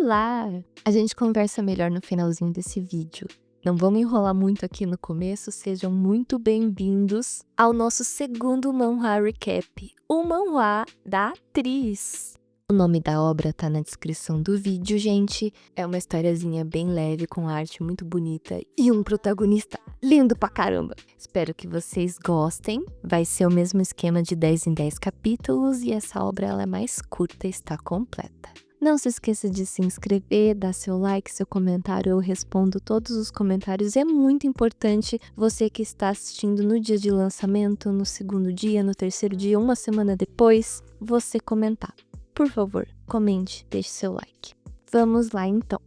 Olá! A gente conversa melhor no finalzinho desse vídeo. Não vamos enrolar muito aqui no começo, sejam muito bem-vindos ao nosso segundo manhwa recap, o manhwa da atriz. O nome da obra tá na descrição do vídeo, gente. É uma historiazinha bem leve, com arte muito bonita e um protagonista lindo pra caramba. Espero que vocês gostem. Vai ser o mesmo esquema de 10 em 10 capítulos e essa obra ela é mais curta e está completa. Não se esqueça de se inscrever, dar seu like, seu comentário, eu respondo todos os comentários. É muito importante você que está assistindo no dia de lançamento, no segundo dia, no terceiro dia, uma semana depois, você comentar. Por favor, comente, deixe seu like. Vamos lá então.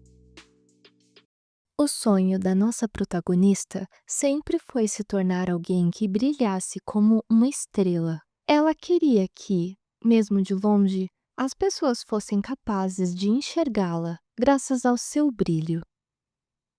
O sonho da nossa protagonista sempre foi se tornar alguém que brilhasse como uma estrela. Ela queria que, mesmo de longe, as pessoas fossem capazes de enxergá-la graças ao seu brilho.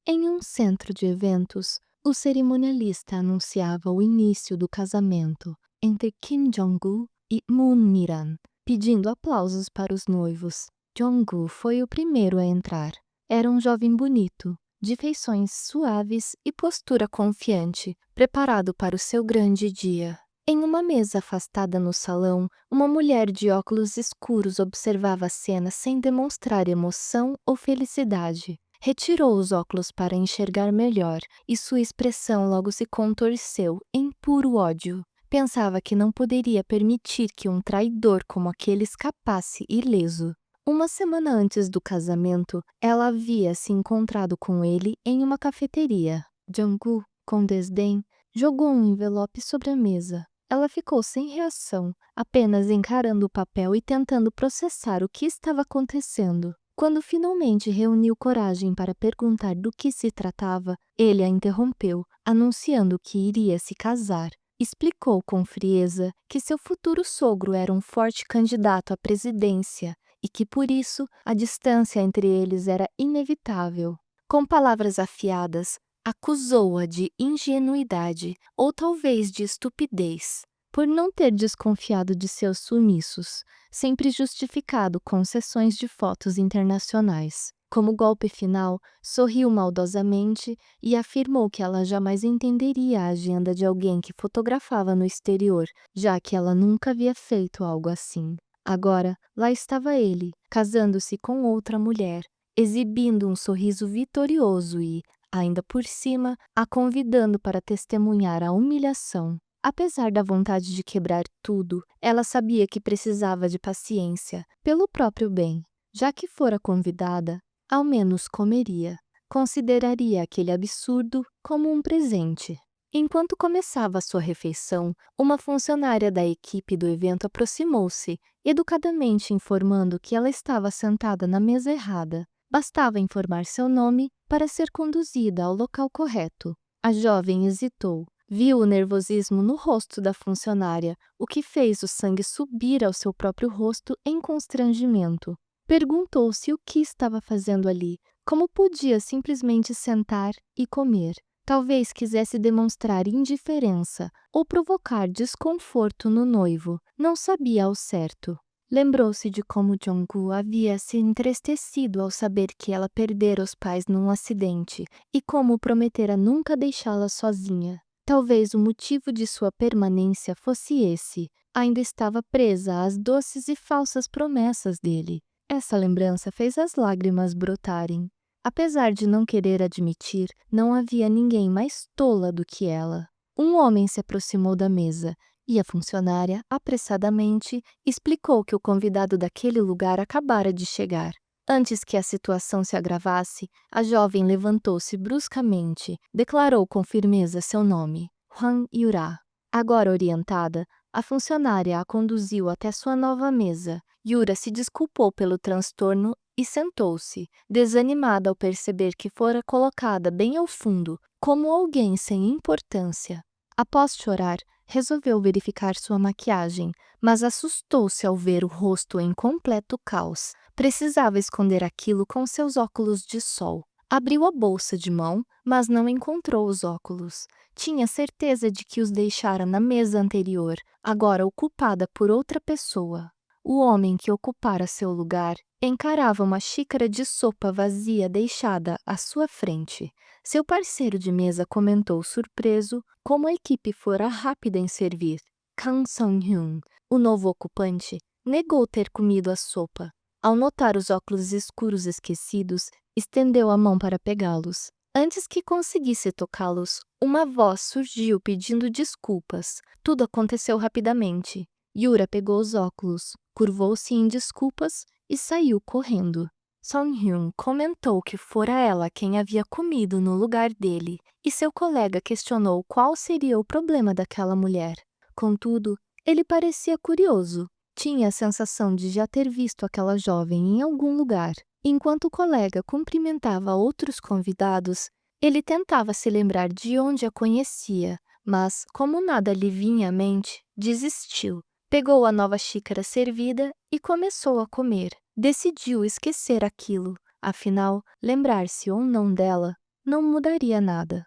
Em um centro de eventos, o cerimonialista anunciava o início do casamento entre Kim Jong-gu e Moon Mi-ran, pedindo aplausos para os noivos. Jong-gu foi o primeiro a entrar. Era um jovem bonito, de feições suaves e postura confiante, preparado para o seu grande dia. Em uma mesa afastada no salão, uma mulher de óculos escuros observava a cena sem demonstrar emoção ou felicidade. Retirou os óculos para enxergar melhor e sua expressão logo se contorceu em puro ódio. Pensava que não poderia permitir que um traidor como aquele escapasse ileso. Uma semana antes do casamento, ela havia se encontrado com ele em uma cafeteria. Jong-gu, com desdém, jogou um envelope sobre a mesa. Ela ficou sem reação, apenas encarando o papel e tentando processar o que estava acontecendo. Quando finalmente reuniu coragem para perguntar do que se tratava, ele a interrompeu, anunciando que iria se casar. Explicou com frieza que seu futuro sogro era um forte candidato à presidência e que, por isso, a distância entre eles era inevitável. Com palavras afiadas, acusou-a de ingenuidade ou talvez de estupidez, por não ter desconfiado de seus sumiços, sempre justificado com sessões de fotos internacionais. Como golpe final, sorriu maldosamente e afirmou que ela jamais entenderia a agenda de alguém que fotografava no exterior, já que ela nunca havia feito algo assim. Agora, lá estava ele, casando-se com outra mulher, exibindo um sorriso vitorioso e, ainda por cima, a convidando para testemunhar a humilhação. Apesar da vontade de quebrar tudo, ela sabia que precisava de paciência, pelo próprio bem. Já que fora convidada, ao menos comeria. Consideraria aquele absurdo como um presente. Enquanto começava sua refeição, uma funcionária da equipe do evento aproximou-se, educadamente informando que ela estava sentada na mesa errada. Bastava informar seu nome para ser conduzida ao local correto. A jovem hesitou. Viu o nervosismo no rosto da funcionária, o que fez o sangue subir ao seu próprio rosto em constrangimento. Perguntou-se o que estava fazendo ali, como podia simplesmente sentar e comer. Talvez quisesse demonstrar indiferença ou provocar desconforto no noivo, não sabia ao certo. Lembrou-se de como Jong-gu havia se entristecido ao saber que ela perdera os pais num acidente e como prometera nunca deixá-la sozinha. Talvez o motivo de sua permanência fosse esse. Ainda estava presa às doces e falsas promessas dele. Essa lembrança fez as lágrimas brotarem. Apesar de não querer admitir, não havia ninguém mais tola do que ela. Um homem se aproximou da mesa e a funcionária, apressadamente, explicou que o convidado daquele lugar acabara de chegar. Antes que a situação se agravasse, a jovem levantou-se bruscamente, declarou com firmeza seu nome, Hwang Yura. Agora orientada, a funcionária a conduziu até sua nova mesa. Yura se desculpou pelo transtorno e sentou-se, desanimada ao perceber que fora colocada bem ao fundo, como alguém sem importância. Após chorar, resolveu verificar sua maquiagem, mas assustou-se ao ver o rosto em completo caos. Precisava esconder aquilo com seus óculos de sol. Abriu a bolsa de mão, mas não encontrou os óculos. Tinha certeza de que os deixara na mesa anterior, agora ocupada por outra pessoa. O homem que ocupara seu lugar encarava uma xícara de sopa vazia deixada à sua frente. Seu parceiro de mesa comentou surpreso como a equipe fora rápida em servir. Kang Sung-hyun, o novo ocupante, negou ter comido a sopa. Ao notar os óculos escuros esquecidos, estendeu a mão para pegá-los. Antes que conseguisse tocá-los, uma voz surgiu pedindo desculpas. Tudo aconteceu rapidamente. Yura pegou os óculos, curvou-se em desculpas e saiu correndo. Song-hyun comentou que fora ela quem havia comido no lugar dele, e seu colega questionou qual seria o problema daquela mulher. Contudo, ele parecia curioso. Tinha a sensação de já ter visto aquela jovem em algum lugar. Enquanto o colega cumprimentava outros convidados, ele tentava se lembrar de onde a conhecia, mas, como nada lhe vinha à mente, desistiu. Pegou a nova xícara servida e começou a comer. Decidiu esquecer aquilo, afinal, lembrar-se ou não dela não mudaria nada.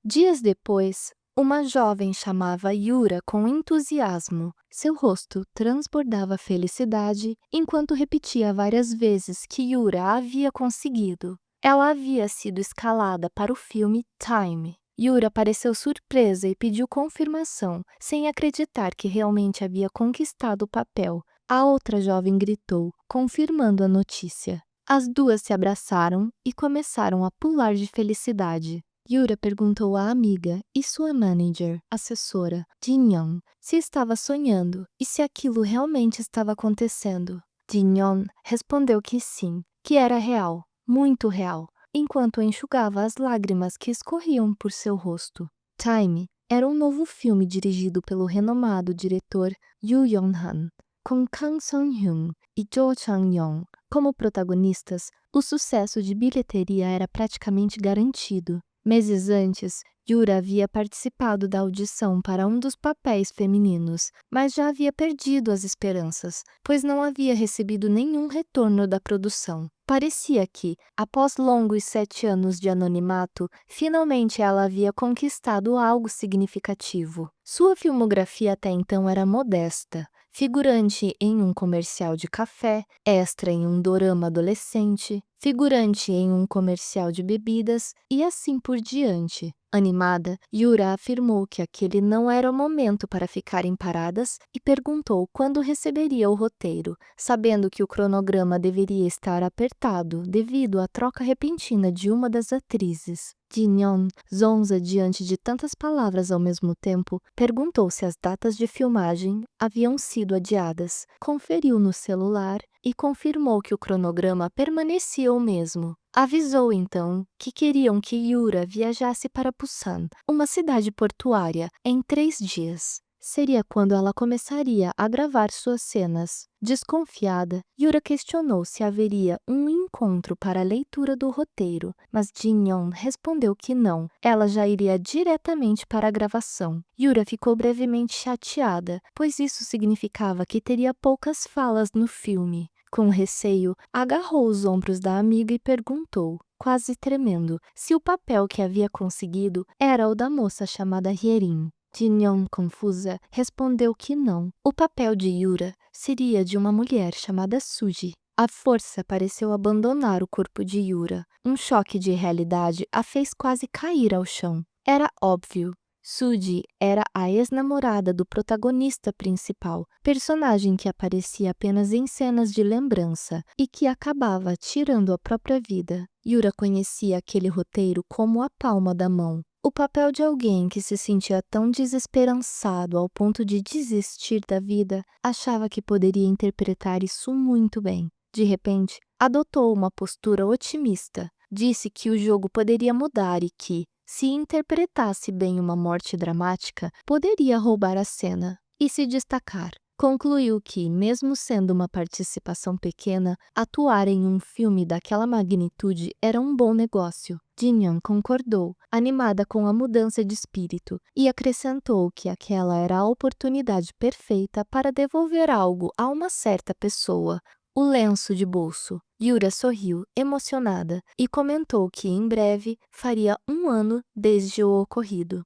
Dias depois, uma jovem chamava Yura com entusiasmo. Seu rosto transbordava felicidade enquanto repetia várias vezes que Yura havia conseguido. Ela havia sido escalada para o filme Time. Yura pareceu surpresa e pediu confirmação, sem acreditar que realmente havia conquistado o papel. A outra jovem gritou, confirmando a notícia. As duas se abraçaram e começaram a pular de felicidade. Yura perguntou à amiga e sua manager, assessora, Jin-young, se estava sonhando e se aquilo realmente estava acontecendo. Jin-young respondeu que sim, que era real, muito real, enquanto enxugava as lágrimas que escorriam por seu rosto. Time era um novo filme dirigido pelo renomado diretor Yoo Yong-han, com Kang Sung-hyun e Jo Chang-yong como protagonistas. O sucesso de bilheteria era praticamente garantido. Meses antes, Yura havia participado da audição para um dos papéis femininos, mas já havia perdido as esperanças, pois não havia recebido nenhum retorno da produção. Parecia que, após longos 7 anos de anonimato, finalmente ela havia conquistado algo significativo. Sua filmografia até então era modesta. Figurante em um comercial de café, extra em um dorama adolescente, figurante em um comercial de bebidas e assim por diante. Animada, Yura afirmou que aquele não era o momento para ficarem paradas e perguntou quando receberia o roteiro, sabendo que o cronograma deveria estar apertado devido à troca repentina de uma das atrizes. Jin-young, zonza diante de tantas palavras ao mesmo tempo, perguntou se as datas de filmagem haviam sido adiadas, conferiu no celular e confirmou que o cronograma permanecia o mesmo. Avisou então que queriam que Yura viajasse para Busan, uma cidade portuária, em 3 dias. Seria quando ela começaria a gravar suas cenas. Desconfiada, Yura questionou se haveria um encontro para a leitura do roteiro, mas Jin-young respondeu que não, ela já iria diretamente para a gravação. Yura ficou brevemente chateada, pois isso significava que teria poucas falas no filme. Com receio, agarrou os ombros da amiga e perguntou, quase tremendo, se o papel que havia conseguido era o da moça chamada Hyerin. Jin-young, confusa, respondeu que não. O papel de Yura seria de uma mulher chamada Suji. A força pareceu abandonar o corpo de Yura. Um choque de realidade a fez quase cair ao chão. Era óbvio. Suji era a ex-namorada do protagonista principal, personagem que aparecia apenas em cenas de lembrança e que acabava tirando a própria vida. Yura conhecia aquele roteiro como a palma da mão. O papel de alguém que se sentia tão desesperançado ao ponto de desistir da vida, achava que poderia interpretar isso muito bem. De repente, adotou uma postura otimista. Disse que o jogo poderia mudar e que, se interpretasse bem uma morte dramática, poderia roubar a cena e se destacar. Concluiu que, mesmo sendo uma participação pequena, atuar em um filme daquela magnitude era um bom negócio. Jin-young concordou, animada com a mudança de espírito, e acrescentou que aquela era a oportunidade perfeita para devolver algo a uma certa pessoa. O lenço de bolso. Yura sorriu, emocionada, e comentou que em breve faria 1 ano desde o ocorrido.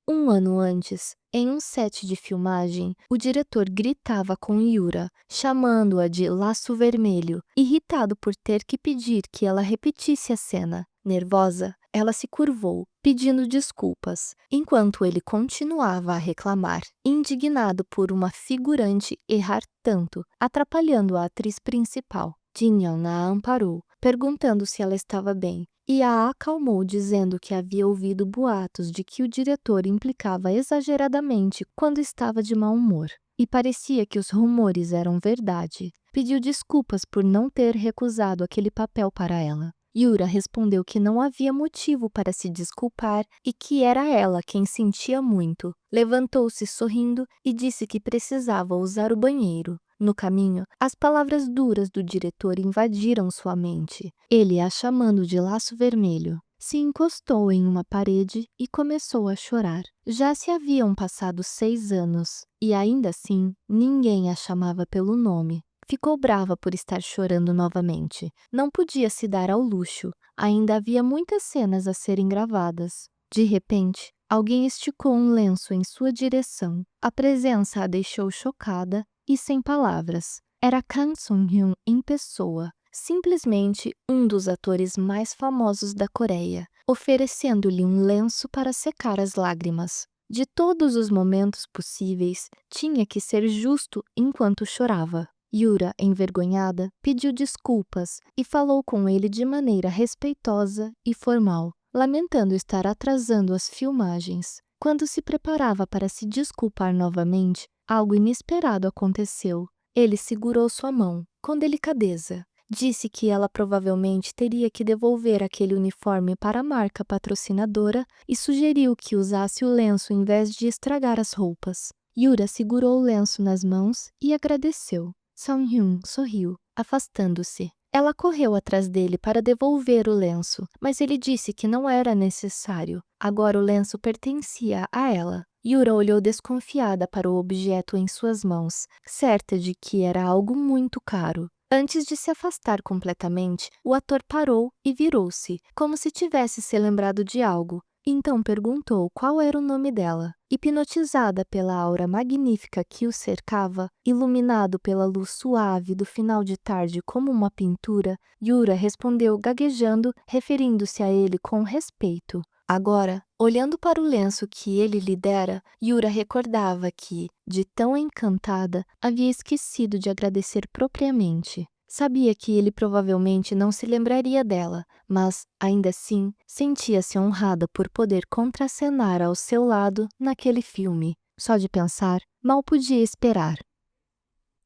Um ano antes, em um set de filmagem, o diretor gritava com Yura, chamando-a de Laço Vermelho, irritado por ter que pedir que ela repetisse a cena. Nervosa, ela se curvou, pedindo desculpas, enquanto ele continuava a reclamar, indignado por uma figurante errar tanto, atrapalhando a atriz principal. Jin-young a amparou, perguntando se ela estava bem, e a acalmou dizendo que havia ouvido boatos de que o diretor implicava exageradamente quando estava de mau humor. E parecia que os rumores eram verdade. Pediu desculpas por não ter recusado aquele papel para ela. Yura respondeu que não havia motivo para se desculpar e que era ela quem sentia muito. Levantou-se sorrindo e disse que precisava usar o banheiro. No caminho, as palavras duras do diretor invadiram sua mente. Ele a chamando de Laço Vermelho. Se encostou em uma parede e começou a chorar. Já se haviam passado 6 anos e ainda assim ninguém a chamava pelo nome. Ficou brava por estar chorando novamente. Não podia se dar ao luxo. Ainda havia muitas cenas a serem gravadas. De repente, alguém esticou um lenço em sua direção. A presença a deixou chocada e sem palavras. Era Kang Sung-hyun em pessoa, simplesmente um dos atores mais famosos da Coreia, oferecendo-lhe um lenço para secar as lágrimas. De todos os momentos possíveis, tinha que ser justo enquanto chorava. Yura, envergonhada, pediu desculpas e falou com ele de maneira respeitosa e formal, lamentando estar atrasando as filmagens. Quando se preparava para se desculpar novamente, algo inesperado aconteceu. Ele segurou sua mão, com delicadeza. Disse que ela provavelmente teria que devolver aquele uniforme para a marca patrocinadora e sugeriu que usasse o lenço em vez de estragar as roupas. Yura segurou o lenço nas mãos e agradeceu. Sung-hyun sorriu, afastando-se. Ela correu atrás dele para devolver o lenço, mas ele disse que não era necessário. Agora o lenço pertencia a ela. Yura olhou desconfiada para o objeto em suas mãos, certa de que era algo muito caro. Antes de se afastar completamente, o ator parou e virou-se, como se tivesse se lembrado de algo. Então perguntou qual era o nome dela. Hipnotizada pela aura magnífica que o cercava, iluminado pela luz suave do final de tarde como uma pintura, Yura respondeu gaguejando, referindo-se a ele com respeito. Agora, olhando para o lenço que ele lhe dera, Yura recordava que, de tão encantada, havia esquecido de agradecer propriamente. Sabia que ele provavelmente não se lembraria dela, mas, ainda assim, sentia-se honrada por poder contracenar ao seu lado naquele filme. Só de pensar, mal podia esperar.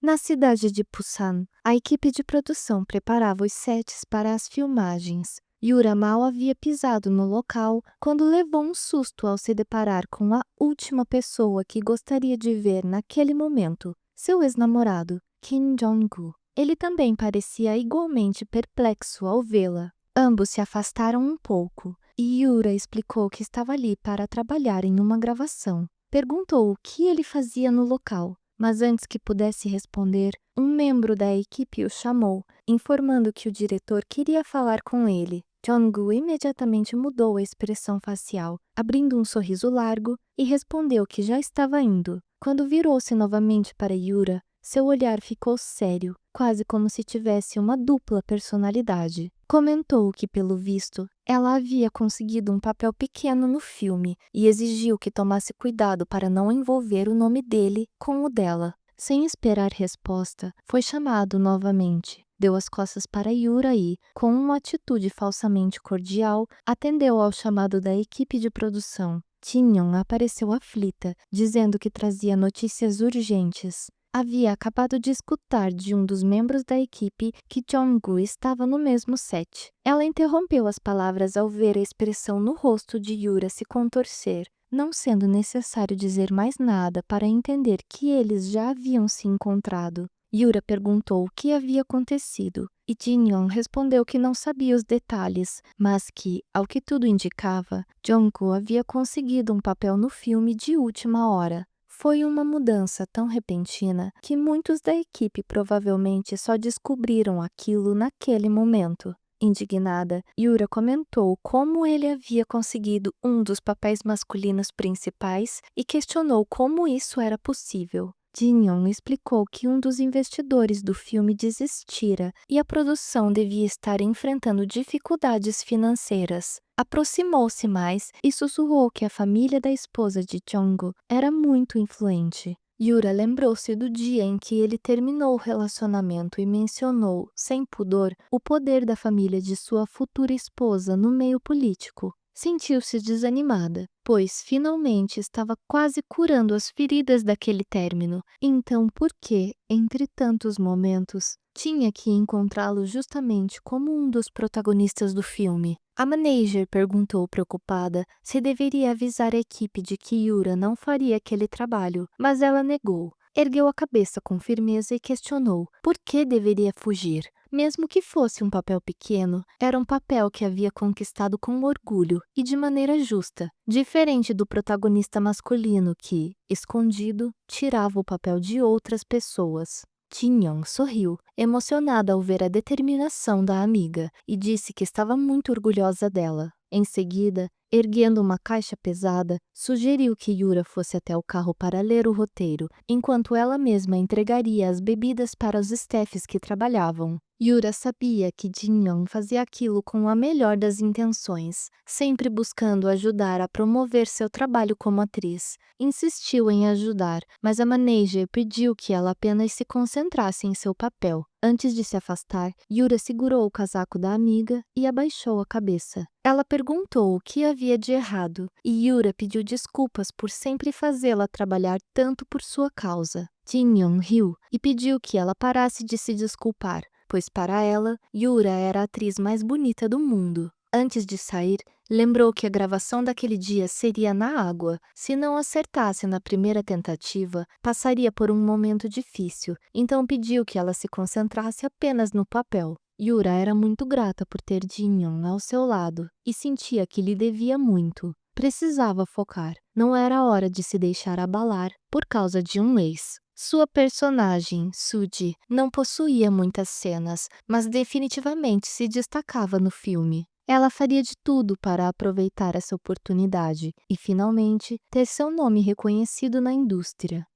Na cidade de Busan, a equipe de produção preparava os sets para as filmagens. Yura mal havia pisado no local quando levou um susto ao se deparar com a última pessoa que gostaria de ver naquele momento, seu ex-namorado, Kim Jong-gu. Ele também parecia igualmente perplexo ao vê-la. Ambos se afastaram um pouco, e Yura explicou que estava ali para trabalhar em uma gravação. Perguntou o que ele fazia no local, mas antes que pudesse responder, um membro da equipe o chamou, informando que o diretor queria falar com ele. Jong-gu imediatamente mudou a expressão facial, abrindo um sorriso largo, e respondeu que já estava indo. Quando virou-se novamente para Yura, seu olhar ficou sério, quase como se tivesse uma dupla personalidade. Comentou que, pelo visto, ela havia conseguido um papel pequeno no filme e exigiu que tomasse cuidado para não envolver o nome dele com o dela. Sem esperar resposta, foi chamado novamente. Deu as costas para Yura e, com uma atitude falsamente cordial, atendeu ao chamado da equipe de produção. Jin-young apareceu aflita, dizendo que trazia notícias urgentes. Havia acabado de escutar de um dos membros da equipe que Jong-gu estava no mesmo set. Ela interrompeu as palavras ao ver a expressão no rosto de Yura se contorcer, não sendo necessário dizer mais nada para entender que eles já haviam se encontrado. Yura perguntou o que havia acontecido, e Jin-young respondeu que não sabia os detalhes, mas que, ao que tudo indicava, Jong-gu havia conseguido um papel no filme de última hora. Foi uma mudança tão repentina que muitos da equipe provavelmente só descobriram aquilo naquele momento. Indignada, Yura comentou como ele havia conseguido um dos papéis masculinos principais e questionou como isso era possível. Jin-young explicou que um dos investidores do filme desistira e a produção devia estar enfrentando dificuldades financeiras. Aproximou-se mais e sussurrou que a família da esposa de Jong-gu era muito influente. Yura lembrou-se do dia em que ele terminou o relacionamento e mencionou, sem pudor, o poder da família de sua futura esposa no meio político. Sentiu-se desanimada, pois finalmente estava quase curando as feridas daquele término. Então, por que, entre tantos momentos, tinha que encontrá-lo justamente como um dos protagonistas do filme? A manager perguntou preocupada se deveria avisar a equipe de que Yura não faria aquele trabalho, mas ela negou. Ergueu a cabeça com firmeza e questionou por que deveria fugir. Mesmo que fosse um papel pequeno, era um papel que havia conquistado com orgulho e de maneira justa, diferente do protagonista masculino que, escondido, tirava o papel de outras pessoas. Jin-young sorriu, emocionada ao ver a determinação da amiga, e disse que estava muito orgulhosa dela. Em seguida, erguendo uma caixa pesada, sugeriu que Yura fosse até o carro para ler o roteiro, enquanto ela mesma entregaria as bebidas para os staffs que trabalhavam. Yura sabia que Jin-young fazia aquilo com a melhor das intenções, sempre buscando ajudar a promover seu trabalho como atriz. Insistiu em ajudar, mas a manager pediu que ela apenas se concentrasse em seu papel. Antes de se afastar, Yura segurou o casaco da amiga e abaixou a cabeça. Ela perguntou o que havia de errado, e Yura pediu desculpas por sempre fazê-la trabalhar tanto por sua causa. Jin-young riu e pediu que ela parasse de se desculpar, pois para ela, Yura era a atriz mais bonita do mundo. Antes de sair, lembrou que a gravação daquele dia seria na água. Se não acertasse na primeira tentativa, passaria por um momento difícil, então pediu que ela se concentrasse apenas no papel. Yura era muito grata por ter Jin-young ao seu lado e sentia que lhe devia muito. Precisava focar, não era hora de se deixar abalar por causa de um ex. Sua personagem, Suji, não possuía muitas cenas, mas definitivamente se destacava no filme. Ela faria de tudo para aproveitar essa oportunidade e, finalmente, ter seu nome reconhecido na indústria.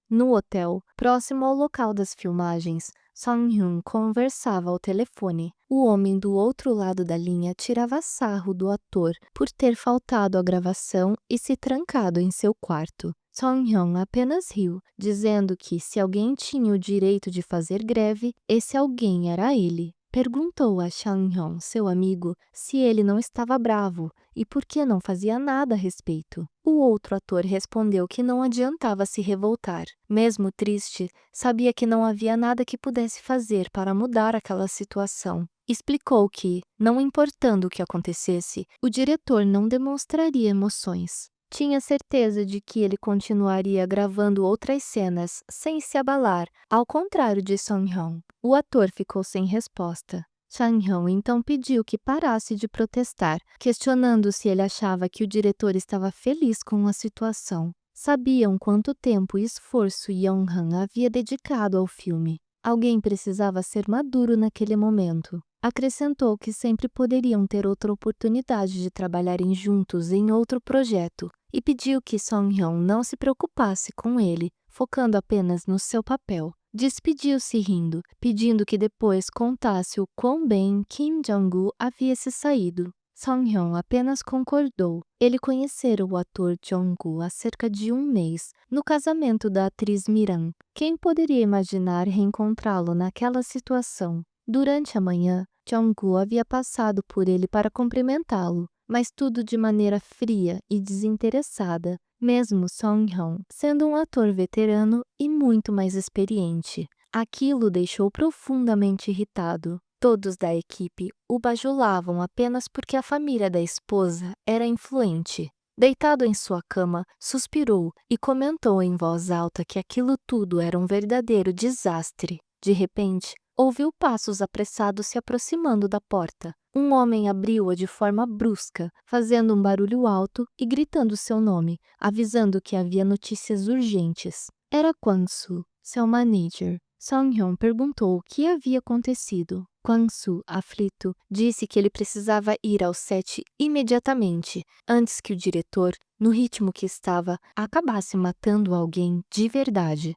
No hotel, próximo ao local das filmagens, Song-hyun conversava ao telefone. O homem do outro lado da linha tirava sarro do ator por ter faltado à gravação e se trancado em seu quarto. Song-hyun apenas riu, dizendo que se alguém tinha o direito de fazer greve, esse alguém era ele. Perguntou a Sang-hyun, seu amigo, se ele não estava bravo e por que não fazia nada a respeito. O outro ator respondeu que não adiantava se revoltar. Mesmo triste, sabia que não havia nada que pudesse fazer para mudar aquela situação. Explicou que, não importando o que acontecesse, o diretor não demonstraria emoções. Tinha certeza de que ele continuaria gravando outras cenas sem se abalar, ao contrário de Song-hyun. O ator ficou sem resposta. Sang-hyun então pediu que parasse de protestar, questionando se ele achava que o diretor estava feliz com a situação. Sabiam quanto tempo e esforço Young-han havia dedicado ao filme. Alguém precisava ser maduro naquele momento. Acrescentou que sempre poderiam ter outra oportunidade de trabalharem juntos em outro projeto e pediu que Song-hyun não se preocupasse com ele, focando apenas no seu papel. Despediu-se rindo, pedindo que depois contasse o quão bem Kim Jong-gu havia se saído. Song-hyun apenas concordou. Ele conhecera o ator Jong-gu há cerca de um mês, no casamento da atriz Miran. Quem poderia imaginar reencontrá-lo naquela situação? Durante a manhã, Jong-gu havia passado por ele para cumprimentá-lo, mas tudo de maneira fria e desinteressada, mesmo Song-hyun sendo um ator veterano e muito mais experiente. Aquilo o deixou profundamente irritado. Todos da equipe o bajulavam apenas porque a família da esposa era influente. Deitado em sua cama, suspirou e comentou em voz alta que aquilo tudo era um verdadeiro desastre. De repente, ouviu passos apressados se aproximando da porta. Um homem abriu-a de forma brusca, fazendo um barulho alto e gritando seu nome, avisando que havia notícias urgentes. Era Kwang-soo, seu manager. Song-hyun perguntou o que havia acontecido. Kwang-soo, aflito, disse que ele precisava ir ao set imediatamente, antes que o diretor, no ritmo que estava, acabasse matando alguém de verdade.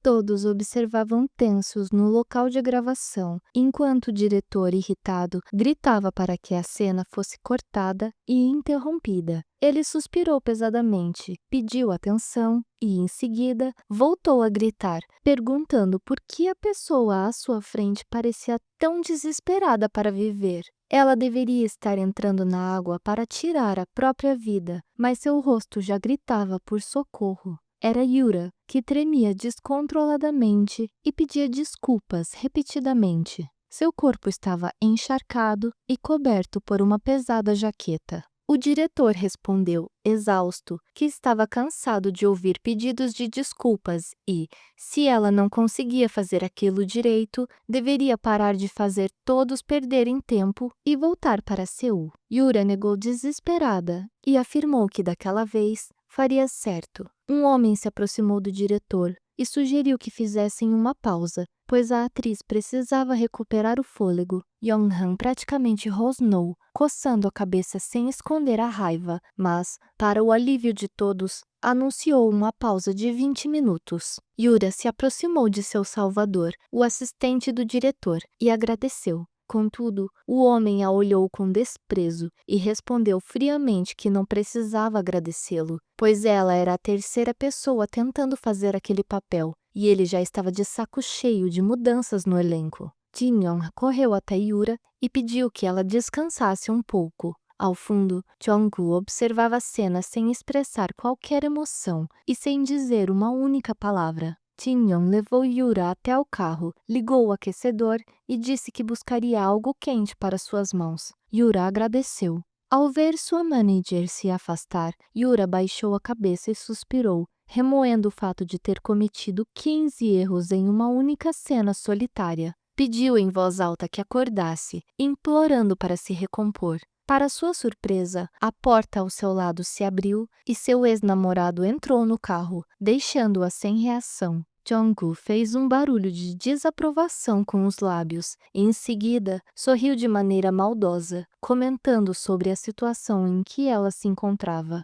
Todos observavam tensos no local de gravação, enquanto o diretor, irritado, gritava para que a cena fosse cortada e interrompida. Ele suspirou pesadamente, pediu atenção e, em seguida, voltou a gritar, perguntando por que a pessoa à sua frente parecia tão desesperada para viver. Ela deveria estar entrando na água para tirar a própria vida, mas seu rosto já gritava por socorro. Era Yura, que tremia descontroladamente e pedia desculpas repetidamente. Seu corpo estava encharcado e coberto por uma pesada jaqueta. O diretor respondeu, exausto, que estava cansado de ouvir pedidos de desculpas e, se ela não conseguia fazer aquilo direito, deveria parar de fazer todos perderem tempo e voltar para Seul. Yura negou desesperada e afirmou que daquela vez faria certo. Um homem se aproximou do diretor e sugeriu que fizessem uma pausa, pois a atriz precisava recuperar o fôlego. Yong-han praticamente rosnou, coçando a cabeça sem esconder a raiva, mas, para o alívio de todos, anunciou uma pausa de 20 minutos. Yura se aproximou de seu salvador, o assistente do diretor, e agradeceu. Contudo, o homem a olhou com desprezo e respondeu friamente que não precisava agradecê-lo, pois ela era a terceira pessoa tentando fazer aquele papel, e ele já estava de saco cheio de mudanças no elenco. Jin-young correu até Yura e pediu que ela descansasse um pouco. Ao fundo, Jong-gu observava a cena sem expressar qualquer emoção e sem dizer uma única palavra. Jin-young levou Yura até o carro, ligou o aquecedor e disse que buscaria algo quente para suas mãos. Yura agradeceu. Ao ver sua manager se afastar, Yura baixou a cabeça e suspirou, remoendo o fato de ter cometido 15 erros em uma única cena solitária. Pediu em voz alta que acordasse, implorando para se recompor. Para sua surpresa, a porta ao seu lado se abriu e seu ex-namorado entrou no carro, deixando-a sem reação. Jong-gu fez um barulho de desaprovação com os lábios e, em seguida, sorriu de maneira maldosa, comentando sobre a situação em que ela se encontrava.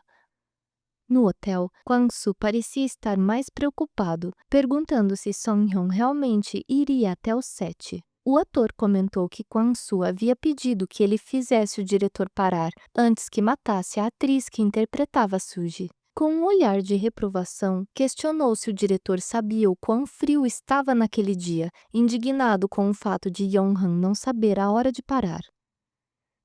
No hotel, Kwang-soo parecia estar mais preocupado, perguntando se Song-hyun realmente iria até o set. O ator comentou que Kwang-soo havia pedido que ele fizesse o diretor parar antes que matasse a atriz que interpretava Suji. Com um olhar de reprovação, questionou se o diretor sabia o quão frio estava naquele dia, indignado com o fato de Yong-han não saber a hora de parar.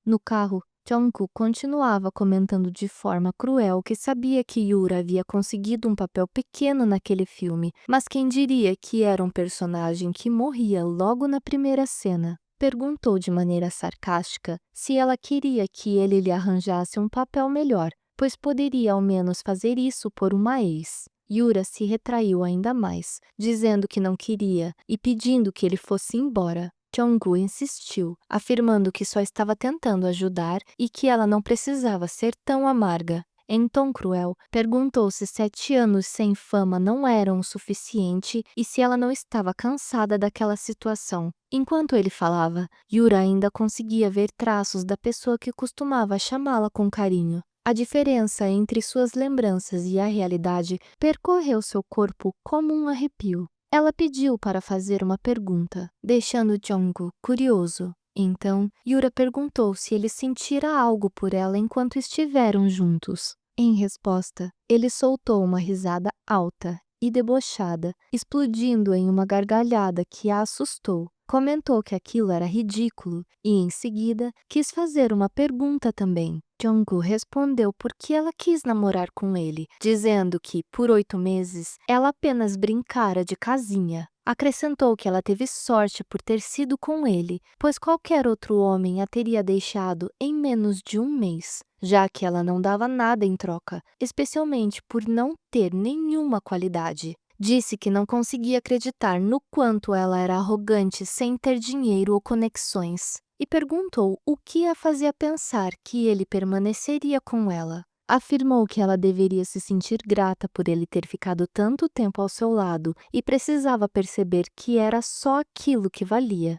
No carro, Jong-gu continuava comentando de forma cruel que sabia que Yura havia conseguido um papel pequeno naquele filme, mas quem diria que era um personagem que morria logo na primeira cena. Perguntou de maneira sarcástica se ela queria que ele lhe arranjasse um papel melhor, pois poderia ao menos fazer isso por uma ex. Yura se retraiu ainda mais, dizendo que não queria e pedindo que ele fosse embora. Jong-gu insistiu, afirmando que só estava tentando ajudar e que ela não precisava ser tão amarga. Em tom cruel, perguntou se 7 anos sem fama não eram o suficiente e se ela não estava cansada daquela situação. Enquanto ele falava, Yura ainda conseguia ver traços da pessoa que costumava chamá-la com carinho. A diferença entre suas lembranças e a realidade percorreu seu corpo como um arrepio. Ela pediu para fazer uma pergunta, deixando Jong-gu curioso. Então, Yura perguntou se ele sentira algo por ela enquanto estiveram juntos. Em resposta, ele soltou uma risada alta e debochada, explodindo em uma gargalhada que a assustou. Comentou que aquilo era ridículo e, em seguida, quis fazer uma pergunta também. Jong-gu respondeu por que ela quis namorar com ele, dizendo que, por 8 meses, ela apenas brincara de casinha. Acrescentou que ela teve sorte por ter sido com ele, pois qualquer outro homem a teria deixado em menos de 1 mês, já que ela não dava nada em troca, especialmente por não ter nenhuma qualidade. Disse que não conseguia acreditar no quanto ela era arrogante sem ter dinheiro ou conexões, e perguntou o que a fazia pensar que ele permaneceria com ela. Afirmou que ela deveria se sentir grata por ele ter ficado tanto tempo ao seu lado e precisava perceber que era só aquilo que valia.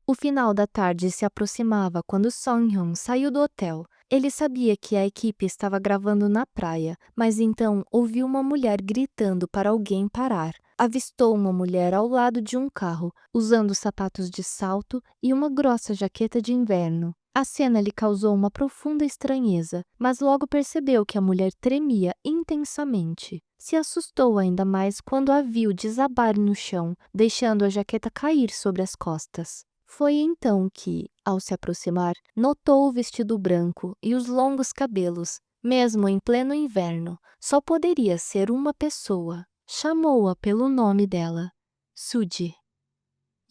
O final da tarde se aproximava quando Song-hyun saiu do hotel. Ele sabia que a equipe estava gravando na praia, mas então ouviu uma mulher gritando para alguém parar. Avistou uma mulher ao lado de um carro, usando sapatos de salto e uma grossa jaqueta de inverno. A cena lhe causou uma profunda estranheza, mas logo percebeu que a mulher tremia intensamente. Se assustou ainda mais quando a viu desabar no chão, deixando a jaqueta cair sobre as costas. Foi então que, ao se aproximar, notou o vestido branco e os longos cabelos. Mesmo em pleno inverno, só poderia ser uma pessoa. Chamou-a pelo nome dela, Suji.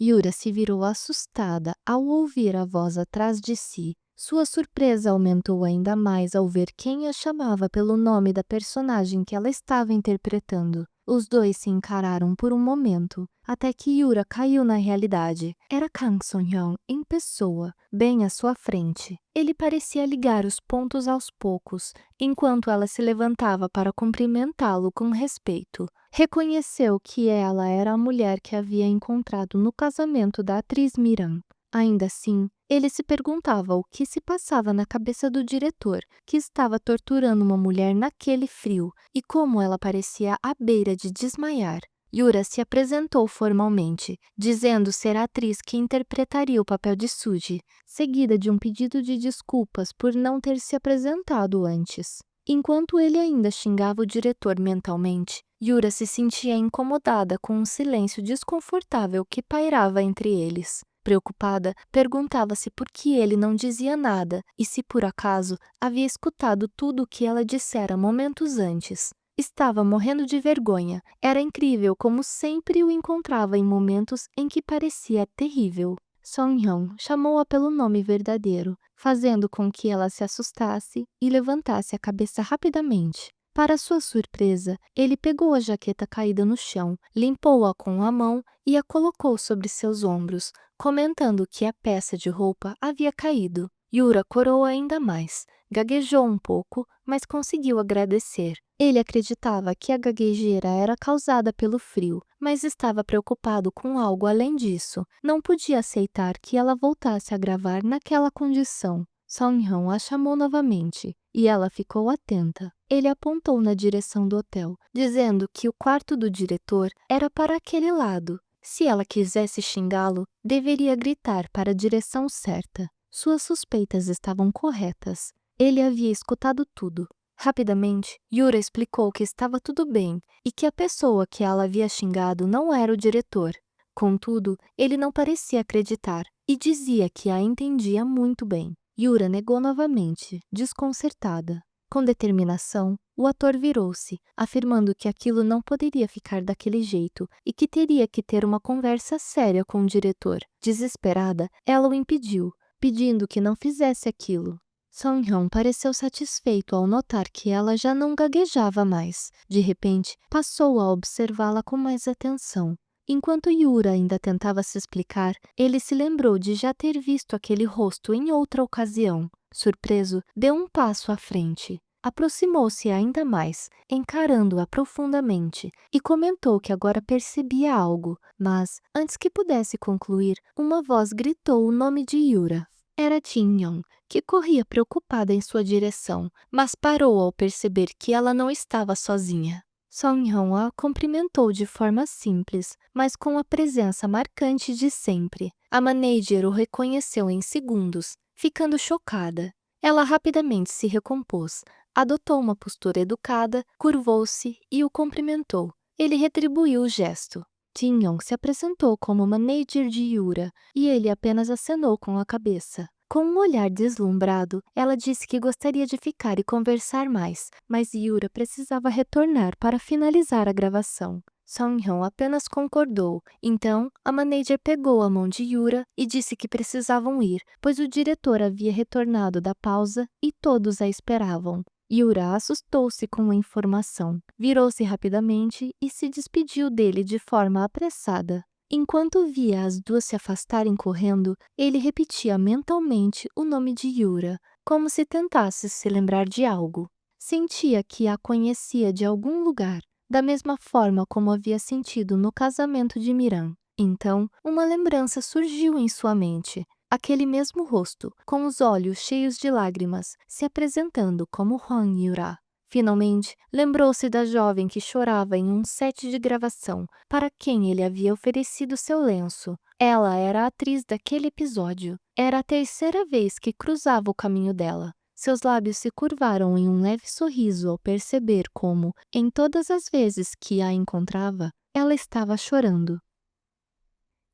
Yura se virou assustada ao ouvir a voz atrás de si. Sua surpresa aumentou ainda mais ao ver quem a chamava pelo nome da personagem que ela estava interpretando. Os dois se encararam por um momento, até que Yura caiu na realidade. Era Kang Song-hyun em pessoa, bem à sua frente. Ele parecia ligar os pontos aos poucos, enquanto ela se levantava para cumprimentá-lo com respeito. Reconheceu que ela era a mulher que havia encontrado no casamento da atriz Miran. Ainda assim, ele se perguntava o que se passava na cabeça do diretor, que estava torturando uma mulher naquele frio, e como ela parecia à beira de desmaiar. Yura se apresentou formalmente, dizendo ser a atriz que interpretaria o papel de Suji, seguida de um pedido de desculpas por não ter se apresentado antes. Enquanto ele ainda xingava o diretor mentalmente, Yura se sentia incomodada com um silêncio desconfortável que pairava entre eles. Preocupada, perguntava-se por que ele não dizia nada e se por acaso havia escutado tudo o que ela dissera momentos antes. Estava morrendo de vergonha. Era incrível como sempre o encontrava em momentos em que parecia terrível. Song-hyun chamou-a pelo nome verdadeiro, fazendo com que ela se assustasse e levantasse a cabeça rapidamente. Para sua surpresa, ele pegou a jaqueta caída no chão, limpou-a com a mão e a colocou sobre seus ombros, comentando que a peça de roupa havia caído. Yura corou ainda mais. Gaguejou um pouco, mas conseguiu agradecer. Ele acreditava que a gaguejeira era causada pelo frio, mas estava preocupado com algo além disso. Não podia aceitar que ela voltasse a gravar naquela condição. Song-hyun a chamou novamente, e ela ficou atenta. Ele apontou na direção do hotel, dizendo que o quarto do diretor era para aquele lado. Se ela quisesse xingá-lo, deveria gritar para a direção certa. Suas suspeitas estavam corretas. Ele havia escutado tudo. Rapidamente, Yura explicou que estava tudo bem e que a pessoa que ela havia xingado não era o diretor. Contudo, ele não parecia acreditar e dizia que a entendia muito bem. Yura negou novamente, desconcertada. Com determinação, o ator virou-se, afirmando que aquilo não poderia ficar daquele jeito e que teria que ter uma conversa séria com o diretor. Desesperada, ela o impediu, pedindo que não fizesse aquilo. Song-hyun pareceu satisfeito ao notar que ela já não gaguejava mais. De repente, passou a observá-la com mais atenção. Enquanto Yura ainda tentava se explicar, ele se lembrou de já ter visto aquele rosto em outra ocasião. Surpreso, deu um passo à frente. Aproximou-se ainda mais, encarando-a profundamente, e comentou que agora percebia algo, mas, antes que pudesse concluir, uma voz gritou o nome de Yura. Era Jin-young, que corria preocupada em sua direção, mas parou ao perceber que ela não estava sozinha. Song-hyun a cumprimentou de forma simples, mas com a presença marcante de sempre. A manager o reconheceu em segundos, ficando chocada. Ela rapidamente se recompôs, adotou uma postura educada, curvou-se e o cumprimentou. Ele retribuiu o gesto. Jin-young se apresentou como manager de Yura e ele apenas acenou com a cabeça. Com um olhar deslumbrado, ela disse que gostaria de ficar e conversar mais, mas Yura precisava retornar para finalizar a gravação. Song-hyun apenas concordou. Então, a manager pegou a mão de Yura e disse que precisavam ir, pois o diretor havia retornado da pausa e todos a esperavam. Yura assustou-se com a informação, virou-se rapidamente e se despediu dele de forma apressada. Enquanto via as duas se afastarem correndo, ele repetia mentalmente o nome de Yura, como se tentasse se lembrar de algo. Sentia que a conhecia de algum lugar, da mesma forma como havia sentido no casamento de Miran. Então, uma lembrança surgiu em sua mente. Aquele mesmo rosto, com os olhos cheios de lágrimas, se apresentando como Hwang Yura. Finalmente, lembrou-se da jovem que chorava em um set de gravação, para quem ele havia oferecido seu lenço. Ela era a atriz daquele episódio. Era a terceira vez que cruzava o caminho dela. Seus lábios se curvaram em um leve sorriso ao perceber como, em todas as vezes que a encontrava, ela estava chorando.